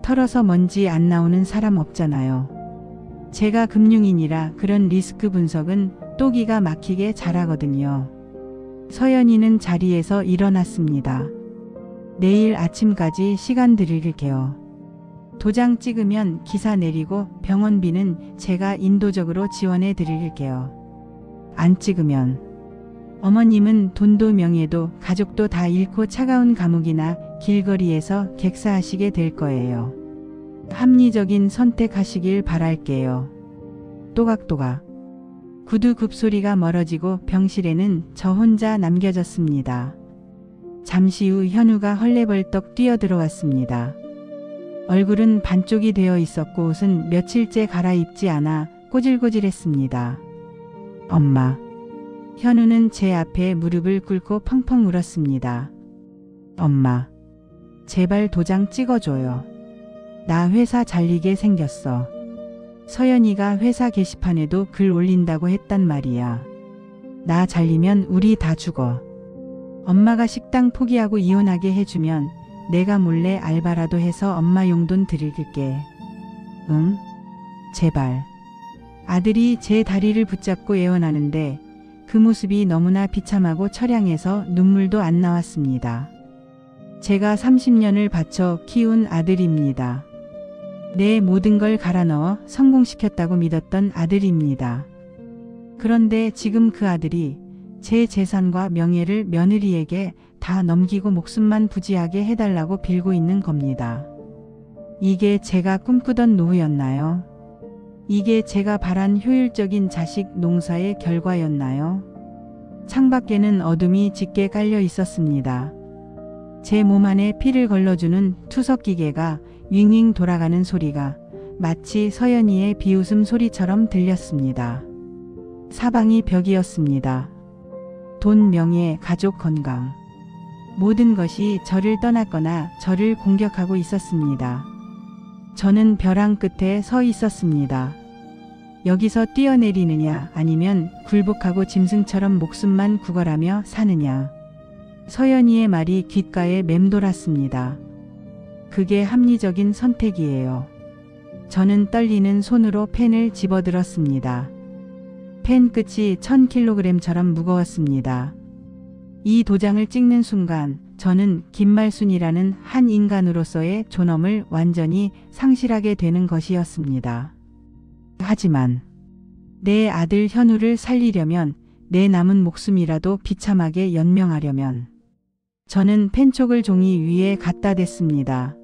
털어서 먼지 안 나오는 사람 없잖아요. 제가 금융인이라 그런 리스크 분석은 또 기가 막히게 잘하거든요. 서연이는 자리에서 일어났습니다. 내일 아침까지 시간 드릴게요. 도장 찍으면 기사 내리고 병원비는 제가 인도적으로 지원해 드릴게요. 안 찍으면 어머님은 돈도 명예도 가족도 다 잃고 차가운 감옥이나 길거리에서 객사하시게 될 거예요. 합리적인 선택하시길 바랄게요. 또각또각. 구두굽 소리가 멀어지고 병실에는 저 혼자 남겨졌습니다. 잠시 후 현우가 헐레벌떡 뛰어들어왔습니다. 얼굴은 반쪽이 되어 있었고 옷은 며칠째 갈아입지 않아 꼬질꼬질했습니다. 엄마. 현우는 제 앞에 무릎을 꿇고 펑펑 울었습니다. 엄마. 제발 도장 찍어줘요. 나 회사 잘리게 생겼어. 서연이가 회사 게시판에도 글 올린다고 했단 말이야. 나 잘리면 우리 다 죽어. 엄마가 식당 포기하고 이혼하게 해주면 내가 몰래 알바라도 해서 엄마 용돈 드릴게. 응? 제발. 아들이 제 다리를 붙잡고 애원하는데 그 모습이 너무나 비참하고 처량해서 눈물도 안 나왔습니다. 제가 30년을 바쳐 키운 아들입니다. 내 모든 걸 갈아 넣어 성공시켰다고 믿었던 아들입니다. 그런데 지금 그 아들이 제 재산과 명예를 며느리에게 다 넘기고 목숨만 부지하게 해달라고 빌고 있는 겁니다. 이게 제가 꿈꾸던 노후였나요? 이게 제가 바란 효율적인 자식 농사의 결과였나요? 창밖에는 어둠이 짙게 깔려 있었습니다. 제 몸 안에 피를 걸러주는 투석기계가 윙윙 돌아가는 소리가 마치 서연이의 비웃음 소리처럼 들렸습니다. 사방이 벽이었습니다. 돈, 명예, 가족, 건강. 모든 것이 저를 떠났거나 저를 공격하고 있었습니다. 저는 벼랑 끝에 서 있었습니다. 여기서 뛰어내리느냐 아니면 굴복하고 짐승처럼 목숨만 구걸하며 사느냐. 서연이의 말이 귓가에 맴돌았습니다. 그게 합리적인 선택이에요. 저는 떨리는 손으로 펜을 집어들었습니다. 펜 끝이 1000kg처럼 무거웠습니다. 이 도장을 찍는 순간 저는 김말순이라는 한 인간으로서의 존엄을 완전히 상실하게 되는 것이었습니다. 하지만 내 아들 현우를 살리려면 내 남은 목숨이라도 비참하게 연명하려면 저는 펜촉을 종이 위에 갖다 댔습니다.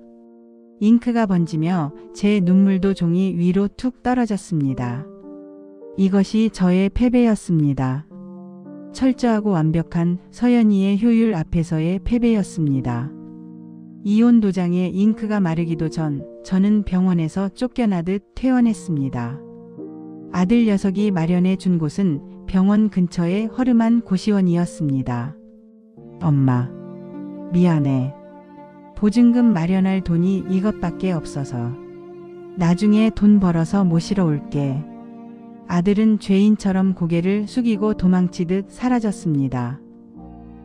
잉크가 번지며 제 눈물도 종이 위로 툭 떨어졌습니다. 이것이 저의 패배였습니다. 철저하고 완벽한 서연이의 효율 앞에서의 패배였습니다. 이혼 도장에 잉크가 마르기도 전 저는 병원에서 쫓겨나듯 퇴원했습니다. 아들 녀석이 마련해 준 곳은 병원 근처의 허름한 고시원이었습니다. 엄마, 미안해. 보증금 마련할 돈이 이것밖에 없어서. 나중에 돈 벌어서 모시러 올게. 아들은 죄인처럼 고개를 숙이고 도망치듯 사라졌습니다.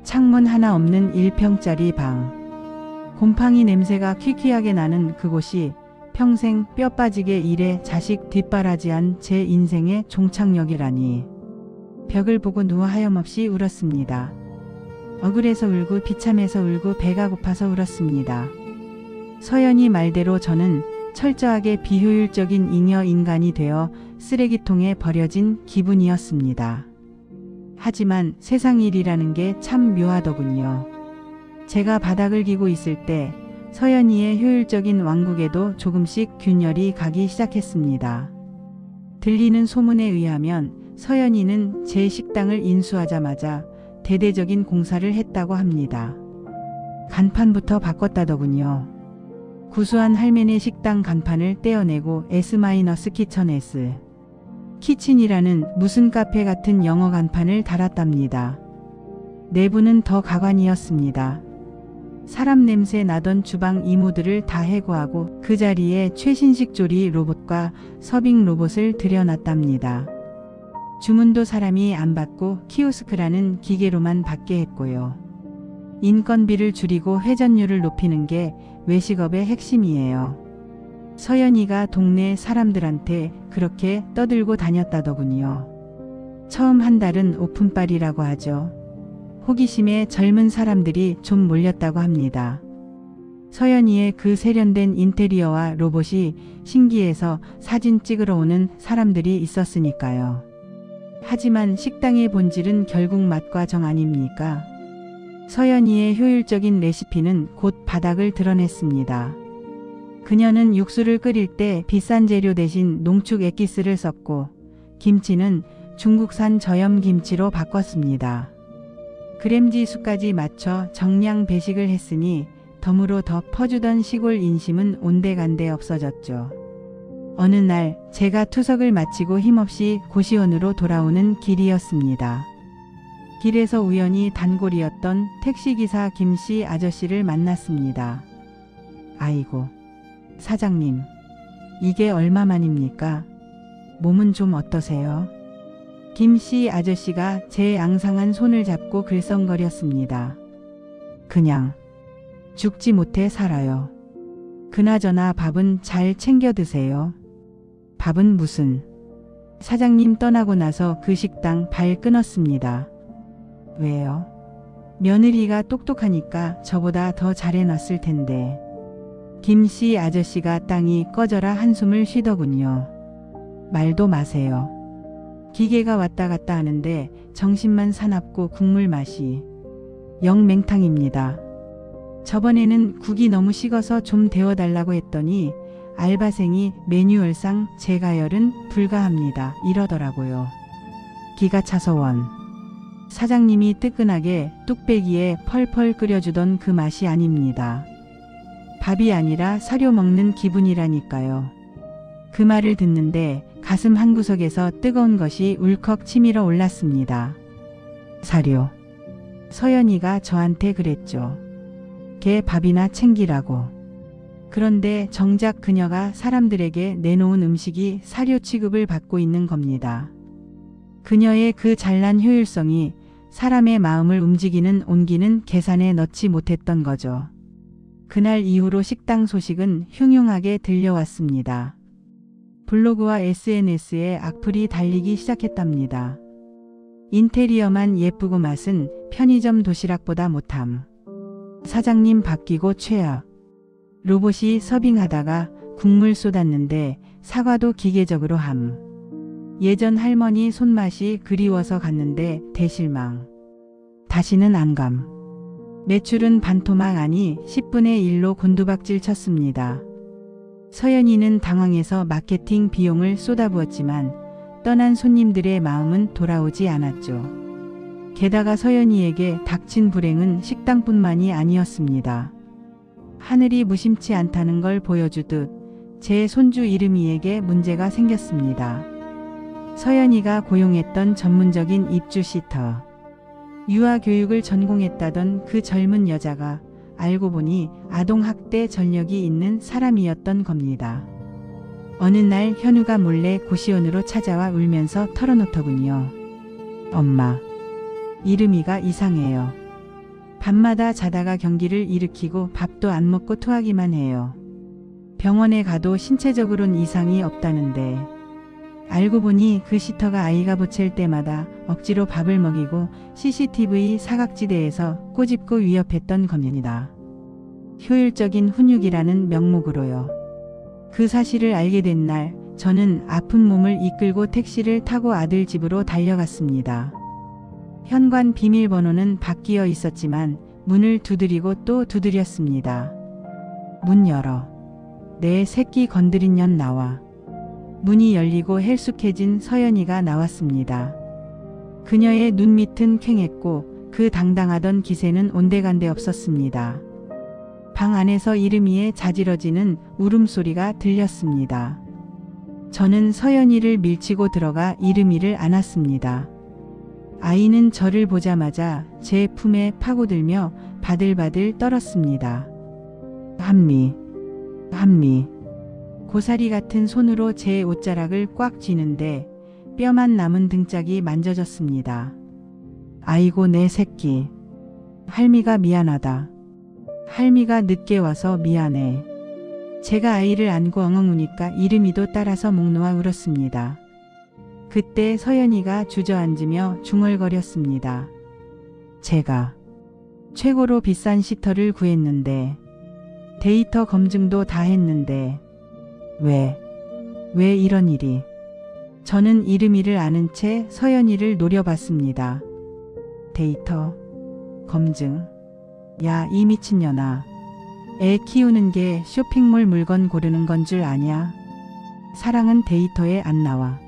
창문 하나 없는 1평짜리 방. 곰팡이 냄새가 퀴퀴하게 나는 그곳이 평생 뼈 빠지게 일해 자식 뒷바라지한 제 인생의 종착역이라니. 벽을 보고 누워 하염없이 울었습니다. 억울해서 울고 비참해서 울고 배가 고파서 울었습니다. 서연이 말대로 저는 철저하게 비효율적인 잉여 인간이 되어 쓰레기통에 버려진 기분이었습니다. 하지만 세상 일이라는 게 참 묘하더군요. 제가 바닥을 기고 있을 때 서연이의 효율적인 왕국에도 조금씩 균열이 가기 시작했습니다. 들리는 소문에 의하면 서연이는 제 식당을 인수하자마자 대대적인 공사를 했다고 합니다. 간판부터 바꿨다더군요. 구수한 할매네 식당 간판을 떼어내고 S-키천 S. 키친이라는 무슨 카페 같은 영어 간판을 달았답니다. 내부는 더 가관이었습니다. 사람 냄새 나던 주방 이모들을 다 해고하고 그 자리에 최신식 조리 로봇과 서빙 로봇을 들여놨답니다. 주문도 사람이 안 받고 키오스크라는 기계로만 받게 했고요. 인건비를 줄이고 회전율을 높이는 게 외식업의 핵심이에요. 서연이가 동네 사람들한테 그렇게 떠들고 다녔다더군요. 처음 한 달은 오픈빨이라고 하죠. 호기심에 젊은 사람들이 좀 몰렸다고 합니다. 서연이의 그 세련된 인테리어와 로봇이 신기해서 사진 찍으러 오는 사람들이 있었으니까요. 하지만 식당의 본질은 결국 맛과 정 아닙니까? 서연이의 효율적인 레시피는 곧 바닥을 드러냈습니다. 그녀는 육수를 끓일 때 비싼 재료 대신 농축 엑기스를 썼고 김치는 중국산 저염 김치로 바꿨습니다. 그램지 수까지 맞춰 정량 배식을 했으니 덤으로 더 퍼주던 시골 인심은 온데간데 없어졌죠. 어느 날 제가 투석을 마치고 힘없이 고시원으로 돌아오는 길이었습니다. 길에서 우연히 단골이었던 택시기사 김씨 아저씨를 만났습니다. 아이고, 사장님, 이게 얼마만입니까? 몸은 좀 어떠세요? 김씨 아저씨가 제 앙상한 손을 잡고 글썽거렸습니다. 그냥 죽지 못해 살아요. 그나저나 밥은 잘 챙겨 드세요. 밥은 무슨? 사장님 떠나고 나서 그 식당 발 끊었습니다. 왜요? 며느리가 똑똑하니까 저보다 더 잘해놨을 텐데. 김씨 아저씨가 땅이 꺼져라 한숨을 쉬더군요. 말도 마세요. 기계가 왔다 갔다 하는데 정신만 사납고 국물 맛이 영 맹탕입니다. 저번에는 국이 너무 식어서 좀 데워달라고 했더니 알바생이 매뉴얼상 재가열은 불가합니다. 이러더라고요. 기가 차서 원. 사장님이 뜨끈하게 뚝배기에 펄펄 끓여주던 그 맛이 아닙니다. 밥이 아니라 사료 먹는 기분이라니까요. 그 말을 듣는데 가슴 한구석에서 뜨거운 것이 울컥 치밀어 올랐습니다. 사료. 서연이가 저한테 그랬죠. 걔 밥이나 챙기라고. 그런데 정작 그녀가 사람들에게 내놓은 음식이 사료 취급을 받고 있는 겁니다. 그녀의 그 잘난 효율성이 사람의 마음을 움직이는 온기는 계산에 넣지 못했던 거죠. 그날 이후로 식당 소식은 흉흉하게 들려왔습니다. 블로그와 SNS에 악플이 달리기 시작했답니다. 인테리어만 예쁘고 맛은 편의점 도시락보다 못함. 사장님 바뀌고 최악. 로봇이 서빙하다가 국물 쏟았는데 사과도 기계적으로 함. 예전 할머니 손맛이 그리워서 갔는데 대실망. 다시는 안 감. 매출은 반토막 아니 10분의 1로 곤두박질 쳤습니다. 서연이는 당황해서 마케팅 비용을 쏟아부었지만 떠난 손님들의 마음은 돌아오지 않았죠. 게다가 서연이에게 닥친 불행은 식당뿐만이 아니었습니다. 하늘이 무심치 않다는 걸 보여주듯 제 손주 이름이에게 문제가 생겼습니다. 서연이가 고용했던 전문적인 입주 시터. 유아교육을 전공했다던 그 젊은 여자가 알고 보니 아동학대 전력이 있는 사람이었던 겁니다. 어느 날 현우가 몰래 고시원으로 찾아와 울면서 털어놓더군요. 엄마, 이름이가 이상해요. 밤마다 자다가 경기를 일으키고 밥도 안 먹고 토하기만 해요. 병원에 가도 신체적으로는 이상이 없다는데 알고 보니 그 시터가 아이가 보챌 때마다 억지로 밥을 먹이고 CCTV 사각지대에서 꼬집고 위협했던 겁니다. 효율적인 훈육이라는 명목으로요. 그 사실을 알게 된 날 저는 아픈 몸을 이끌고 택시를 타고 아들 집으로 달려갔습니다. 현관 비밀번호는 바뀌어 있었지만 문을 두드리고 또 두드렸습니다. 문 열어. 내 새끼 건드린 년 나와. 문이 열리고 헬쑥해진 서연이가 나왔습니다. 그녀의 눈밑은 퀭했고 그 당당하던 기세는 온데간데 없었습니다. 방 안에서 이름이의 자지러지는 울음소리가 들렸습니다. 저는 서연이를 밀치고 들어가 이름이를 안았습니다. 아이는 저를 보자마자 제 품에 파고들며 바들바들 떨었습니다. 한미. 고사리 같은 손으로 제 옷자락을 꽉 쥐는데 뼈만 남은 등짝이 만져졌습니다. 아이고 내 새끼. 할미가 미안하다. 할미가 늦게 와서 미안해. 제가 아이를 안고 엉엉 우니까 이름이도 따라서 목 놓아 울었습니다. 그때 서연이가 주저앉으며 중얼거렸습니다. 제가 최고로 비싼 시터를 구했는데 데이터 검증도 다 했는데 왜 이런 일이. 저는 이름이를 아는 채 서연이를 노려봤습니다. 데이터 검증. 야, 이 미친년아. 애 키우는 게 쇼핑몰 물건 고르는 건 줄 아냐? 사랑은 데이터에 안 나와.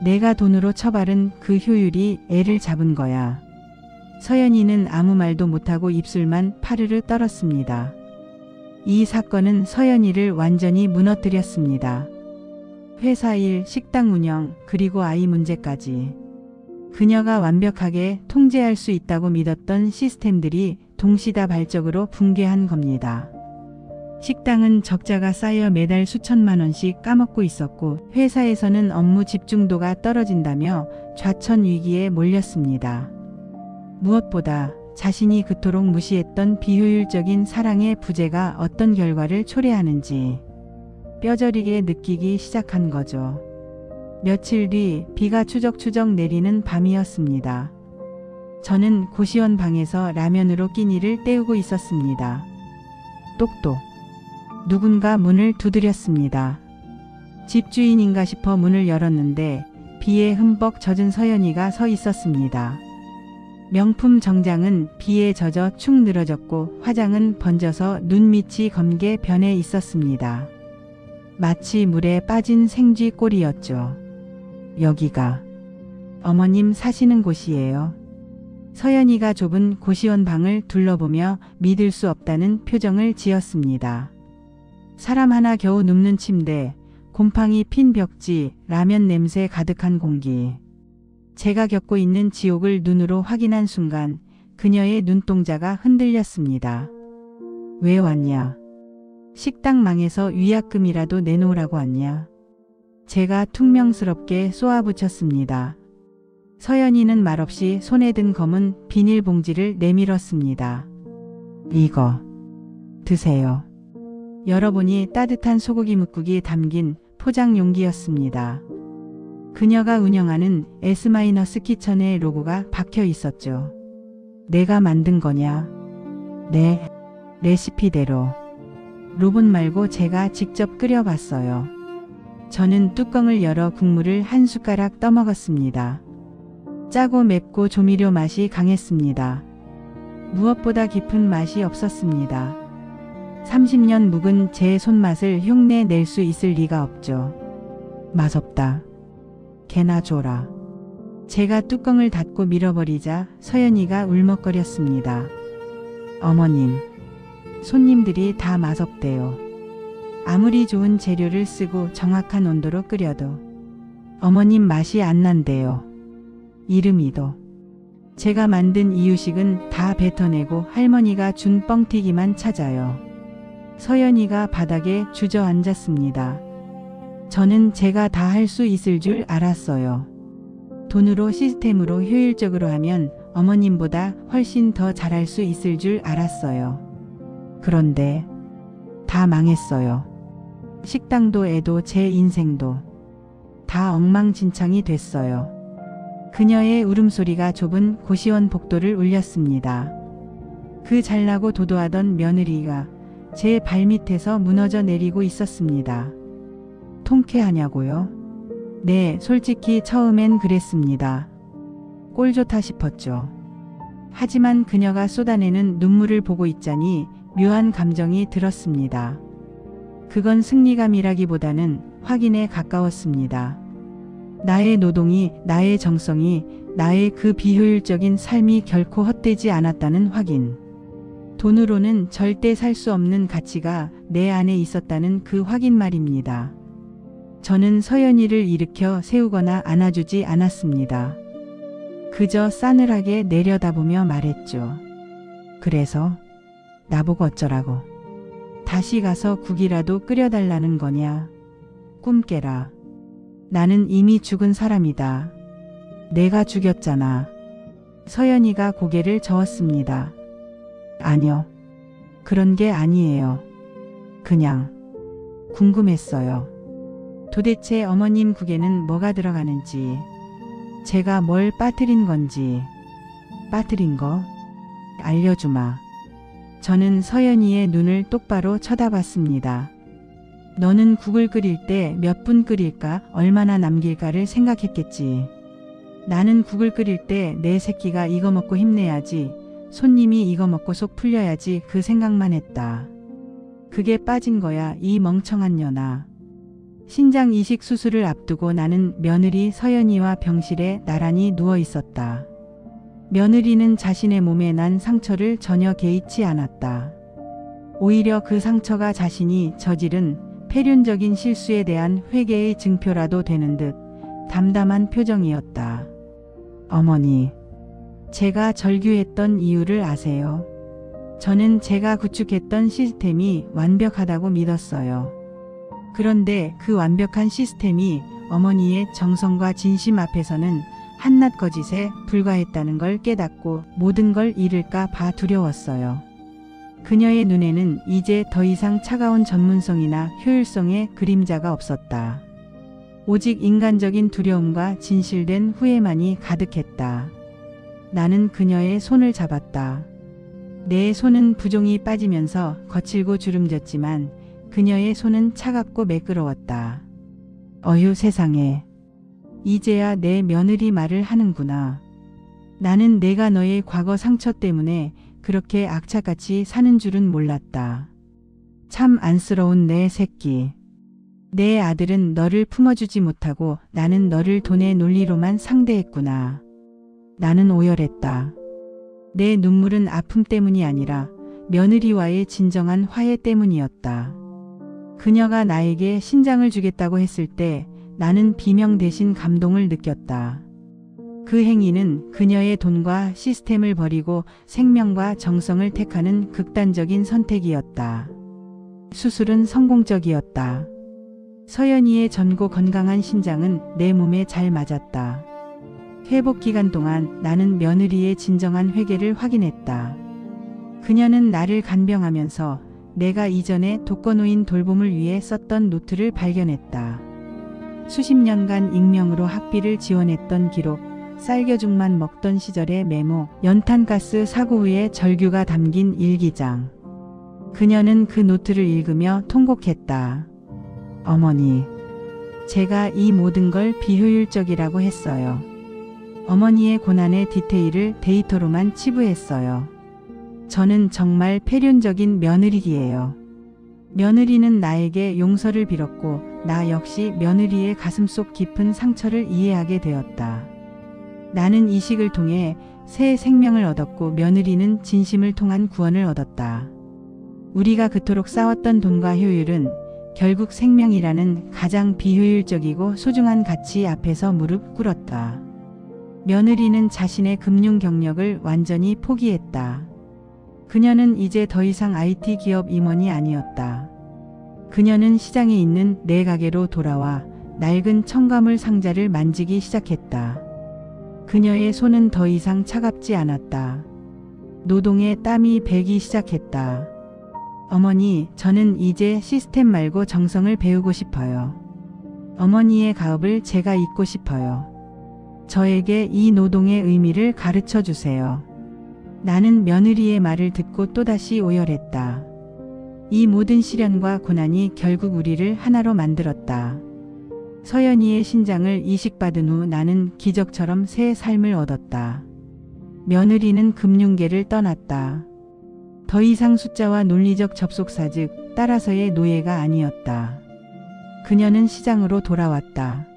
내가 돈으로 처바른 그 효율이 애를 잡은 거야. 서연이는 아무 말도 못하고 입술만 파르르 떨었습니다. 이 사건은 서연이를 완전히 무너뜨렸습니다. 회사 일, 식당 운영, 그리고 아이 문제까지. 그녀가 완벽하게 통제할 수 있다고 믿었던 시스템들이 동시다발적으로 붕괴한 겁니다. 식당은 적자가 쌓여 매달 수천만 원씩 까먹고 있었고 회사에서는 업무 집중도가 떨어진다며 좌천위기에 몰렸습니다. 무엇보다 자신이 그토록 무시했던 비효율적인 사랑의 부재가 어떤 결과를 초래하는지 뼈저리게 느끼기 시작한 거죠. 며칠 뒤 비가 추적추적 내리는 밤이었습니다. 저는 고시원 방에서 라면으로 끼니를 때우고 있었습니다. 똑똑. 누군가 문을 두드렸습니다. 집주인인가 싶어 문을 열었는데 비에 흠뻑 젖은 서연이가 서 있었습니다. 명품 정장은 비에 젖어 축 늘어졌고 화장은 번져서 눈밑이 검게 변해 있었습니다. 마치 물에 빠진 생쥐 꼴이었죠. 여기가 어머님 사시는 곳이에요. 서연이가 좁은 고시원 방을 둘러보며 믿을 수 없다는 표정을 지었습니다. 사람 하나 겨우 눕는 침대, 곰팡이 핀 벽지, 라면 냄새 가득한 공기. 제가 겪고 있는 지옥을 눈으로 확인한 순간 그녀의 눈동자가 흔들렸습니다. 왜 왔냐? 식당 망해서 위약금이라도 내놓으라고 왔냐? 제가 퉁명스럽게 쏘아붙였습니다. 서연이는 말없이 손에 든 검은 비닐봉지를 내밀었습니다. 이거 드세요. 열어보니 따뜻한 소고기 뭇국이 담긴 포장 용기였습니다. 그녀가 운영하는 S-키천의 로고가 박혀 있었죠. 내가 만든 거냐? 네, 레시피대로. 로봇 말고 제가 직접 끓여봤어요. 저는 뚜껑을 열어 국물을 한 숟가락 떠먹었습니다. 짜고 맵고 조미료 맛이 강했습니다. 무엇보다 깊은 맛이 없었습니다. 30년 묵은 제 손맛을 흉내 낼 수 있을 리가 없죠. 맛없다. 개나 줘라. 제가 뚜껑을 닫고 밀어버리자 서연이가 울먹거렸습니다. 어머님, 손님들이 다 맛없대요. 아무리 좋은 재료를 쓰고 정확한 온도로 끓여도 어머님 맛이 안 난대요. 이름이도. 제가 만든 이유식은 다 뱉어내고 할머니가 준 뻥튀기만 찾아요. 서연이가 바닥에 주저앉았습니다. 저는 제가 다 할 수 있을 줄 알았어요. 돈으로 시스템으로 효율적으로 하면 어머님보다 훨씬 더 잘할 수 있을 줄 알았어요. 그런데 다 망했어요. 식당도 애도 제 인생도 다 엉망진창이 됐어요. 그녀의 울음소리가 좁은 고시원 복도를 울렸습니다. 그 잘나고 도도하던 며느리가 제 발밑에서 무너져 내리고 있었습니다. 통쾌하냐고요? 네, 솔직히 처음엔 그랬습니다. 꼴 좋다 싶었죠. 하지만 그녀가 쏟아내는 눈물을 보고 있자니 묘한 감정이 들었습니다. 그건 승리감이라기보다는 확인에 가까웠습니다. 나의 노동이, 나의 정성이, 나의 그 비효율적인 삶이 결코 헛되지 않았다는 확인. 돈으로는 절대 살 수 없는 가치가 내 안에 있었다는 그 확인 말입니다. 저는 서연이를 일으켜 세우거나 안아주지 않았습니다. 그저 싸늘하게 내려다보며 말했죠. 그래서 나보고 어쩌라고. 다시 가서 국이라도 끓여달라는 거냐. 꿈 깨라. 나는 이미 죽은 사람이다. 내가 죽였잖아. 서연이가 고개를 저었습니다. 아니요. 그런 게 아니에요. 그냥 궁금했어요. 도대체 어머님 국에는 뭐가 들어가는지, 제가 뭘 빠뜨린 건지. 빠뜨린 거? 알려주마. 저는 서연이의 눈을 똑바로 쳐다봤습니다. 너는 국을 끓일 때 몇 분 끓일까, 얼마나 남길까를 생각했겠지. 나는 국을 끓일 때 내 새끼가 이거 먹고 힘내야지, 손님이 이거 먹고 속 풀려야지, 그 생각만 했다. 그게 빠진 거야, 이 멍청한 년아. 신장 이식 수술을 앞두고 나는 며느리 서연이와 병실에 나란히 누워 있었다. 며느리는 자신의 몸에 난 상처를 전혀 개의치 않았다. 오히려 그 상처가 자신이 저지른 폐륜적인 실수에 대한 회개의 증표라도 되는 듯 담담한 표정이었다. 어머니, 제가 절규했던 이유를 아세요? 저는 제가 구축했던 시스템이 완벽하다고 믿었어요. 그런데 그 완벽한 시스템이 어머니의 정성과 진심 앞에서는 한낱 거짓에 불과했다는 걸 깨닫고 모든 걸 잃을까 봐 두려웠어요. 그녀의 눈에는 이제 더 이상 차가운 전문성이나 효율성의 그림자가 없었다. 오직 인간적인 두려움과 진실된 후회만이 가득했다. 나는 그녀의 손을 잡았다. 내 손은 부종이 빠지면서 거칠고 주름졌지만 그녀의 손은 차갑고 매끄러웠다. 어휴 세상에. 이제야 내 며느리 말을 하는구나. 나는 내가 너의 과거 상처 때문에 그렇게 악착같이 사는 줄은 몰랐다. 참 안쓰러운 내 새끼. 내 아들은 너를 품어주지 못하고 나는 너를 돈의 논리로만 상대했구나. 나는 오열했다. 내 눈물은 아픔 때문이 아니라 며느리와의 진정한 화해 때문이었다. 그녀가 나에게 신장을 주겠다고 했을 때 나는 비명 대신 감동을 느꼈다. 그 행위는 그녀의 돈과 시스템을 버리고 생명과 정성을 택하는 극단적인 선택이었다. 수술은 성공적이었다. 서연이의 젊고 건강한 신장은 내 몸에 잘 맞았다. 회복 기간 동안 나는 며느리의 진정한 회개를 확인했다. 그녀는 나를 간병하면서 내가 이전에 독거노인 돌봄을 위해 썼던 노트를 발견했다. 수십 년간 익명으로 학비를 지원했던 기록, 쌀겨죽만 먹던 시절의 메모, 연탄가스 사고 후의 절규가 담긴 일기장. 그녀는 그 노트를 읽으며 통곡했다. 어머니, 제가 이 모든 걸 비효율적이라고 했어요. 어머니의 고난의 디테일을 데이터로만 치부했어요. 저는 정말 폐륜적인 며느리기예요. 며느리는 나에게 용서를 빌었고 나 역시 며느리의 가슴속 깊은 상처를 이해하게 되었다. 나는 이식을 통해 새 생명을 얻었고 며느리는 진심을 통한 구원을 얻었다. 우리가 그토록 싸웠던 돈과 효율은 결국 생명이라는 가장 비효율적이고 소중한 가치 앞에서 무릎 꿇었다. 며느리는 자신의 금융 경력을 완전히 포기했다. 그녀는 이제 더 이상 IT 기업 임원이 아니었다. 그녀는 시장에 있는 내 가게로 돌아와 낡은 첨가물 상자를 만지기 시작했다. 그녀의 손은 더 이상 차갑지 않았다. 노동의 땀이 배기 시작했다. 어머니, 저는 이제 시스템 말고 정성을 배우고 싶어요. 어머니의 가업을 제가 잇고 싶어요. 저에게 이 노동의 의미를 가르쳐 주세요. 나는 며느리의 말을 듣고 또다시 오열했다. 이 모든 시련과 고난이 결국 우리를 하나로 만들었다. 서연이의 신장을 이식받은 후 나는 기적처럼 새 삶을 얻었다. 며느리는 금융계를 떠났다. 더 이상 숫자와 논리적 접속사 즉 따라서의 노예가 아니었다. 그녀는 시장으로 돌아왔다.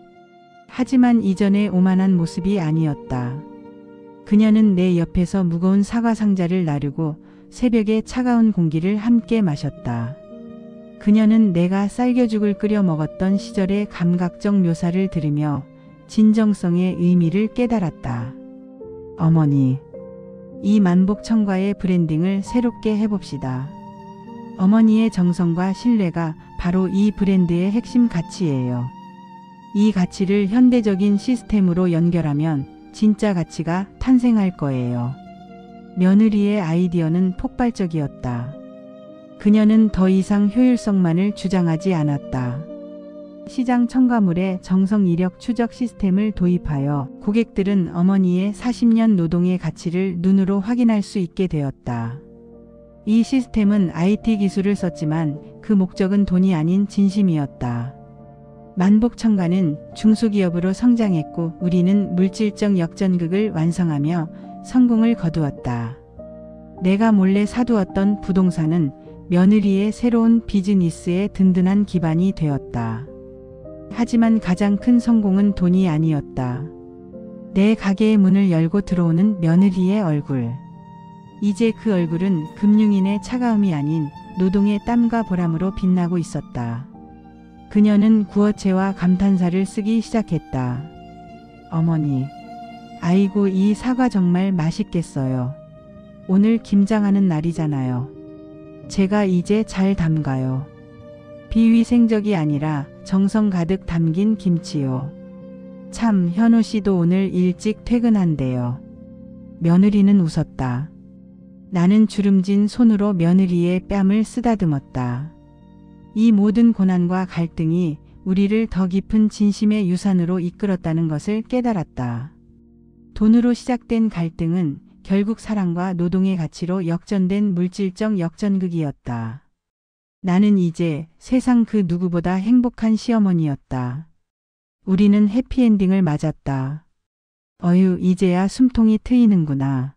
하지만 이전의 오만한 모습이 아니었다. 그녀는 내 옆에서 무거운 사과 상자를 나르고 새벽의 차가운 공기를 함께 마셨다. 그녀는 내가 쌀겨죽을 끓여 먹었던 시절의 감각적 묘사를 들으며 진정성의 의미를 깨달았다. 어머니, 이 만복 첨가의 브랜딩을 새롭게 해봅시다. 어머니의 정성과 신뢰가 바로 이 브랜드의 핵심 가치예요. 이 가치를 현대적인 시스템으로 연결하면 진짜 가치가 탄생할 거예요. 며느리의 아이디어는 폭발적이었다. 그녀는 더 이상 효율성만을 주장하지 않았다. 시장 첨가물에 정성 이력 추적 시스템을 도입하여 고객들은 어머니의 40년 노동의 가치를 눈으로 확인할 수 있게 되었다. 이 시스템은 IT 기술을 썼지만 그 목적은 돈이 아닌 진심이었다. 만복 첨가는 중소기업으로 성장했고 우리는 물질적 역전극을 완성하며 성공을 거두었다. 내가 몰래 사두었던 부동산은 며느리의 새로운 비즈니스의 든든한 기반이 되었다. 하지만 가장 큰 성공은 돈이 아니었다. 내 가게의 문을 열고 들어오는 며느리의 얼굴. 이제 그 얼굴은 금융인의 차가움이 아닌 노동의 땀과 보람으로 빛나고 있었다. 그녀는 구어체와 감탄사를 쓰기 시작했다. 어머니, 아이고 이 사과 정말 맛있겠어요. 오늘 김장하는 날이잖아요. 제가 이제 잘 담가요. 비위생적이 아니라 정성 가득 담긴 김치요. 참 현우 씨도 오늘 일찍 퇴근한대요. 며느리는 웃었다. 나는 주름진 손으로 며느리의 뺨을 쓰다듬었다. 이 모든 고난과 갈등이 우리를 더 깊은 진심의 유산으로 이끌었다는 것을 깨달았다. 돈으로 시작된 갈등은 결국 사랑과 노동의 가치로 역전된 물질적 역전극이었다. 나는 이제 세상 그 누구보다 행복한 시어머니였다. 우리는 해피엔딩을 맞았다. 어휴, 이제야 숨통이 트이는구나.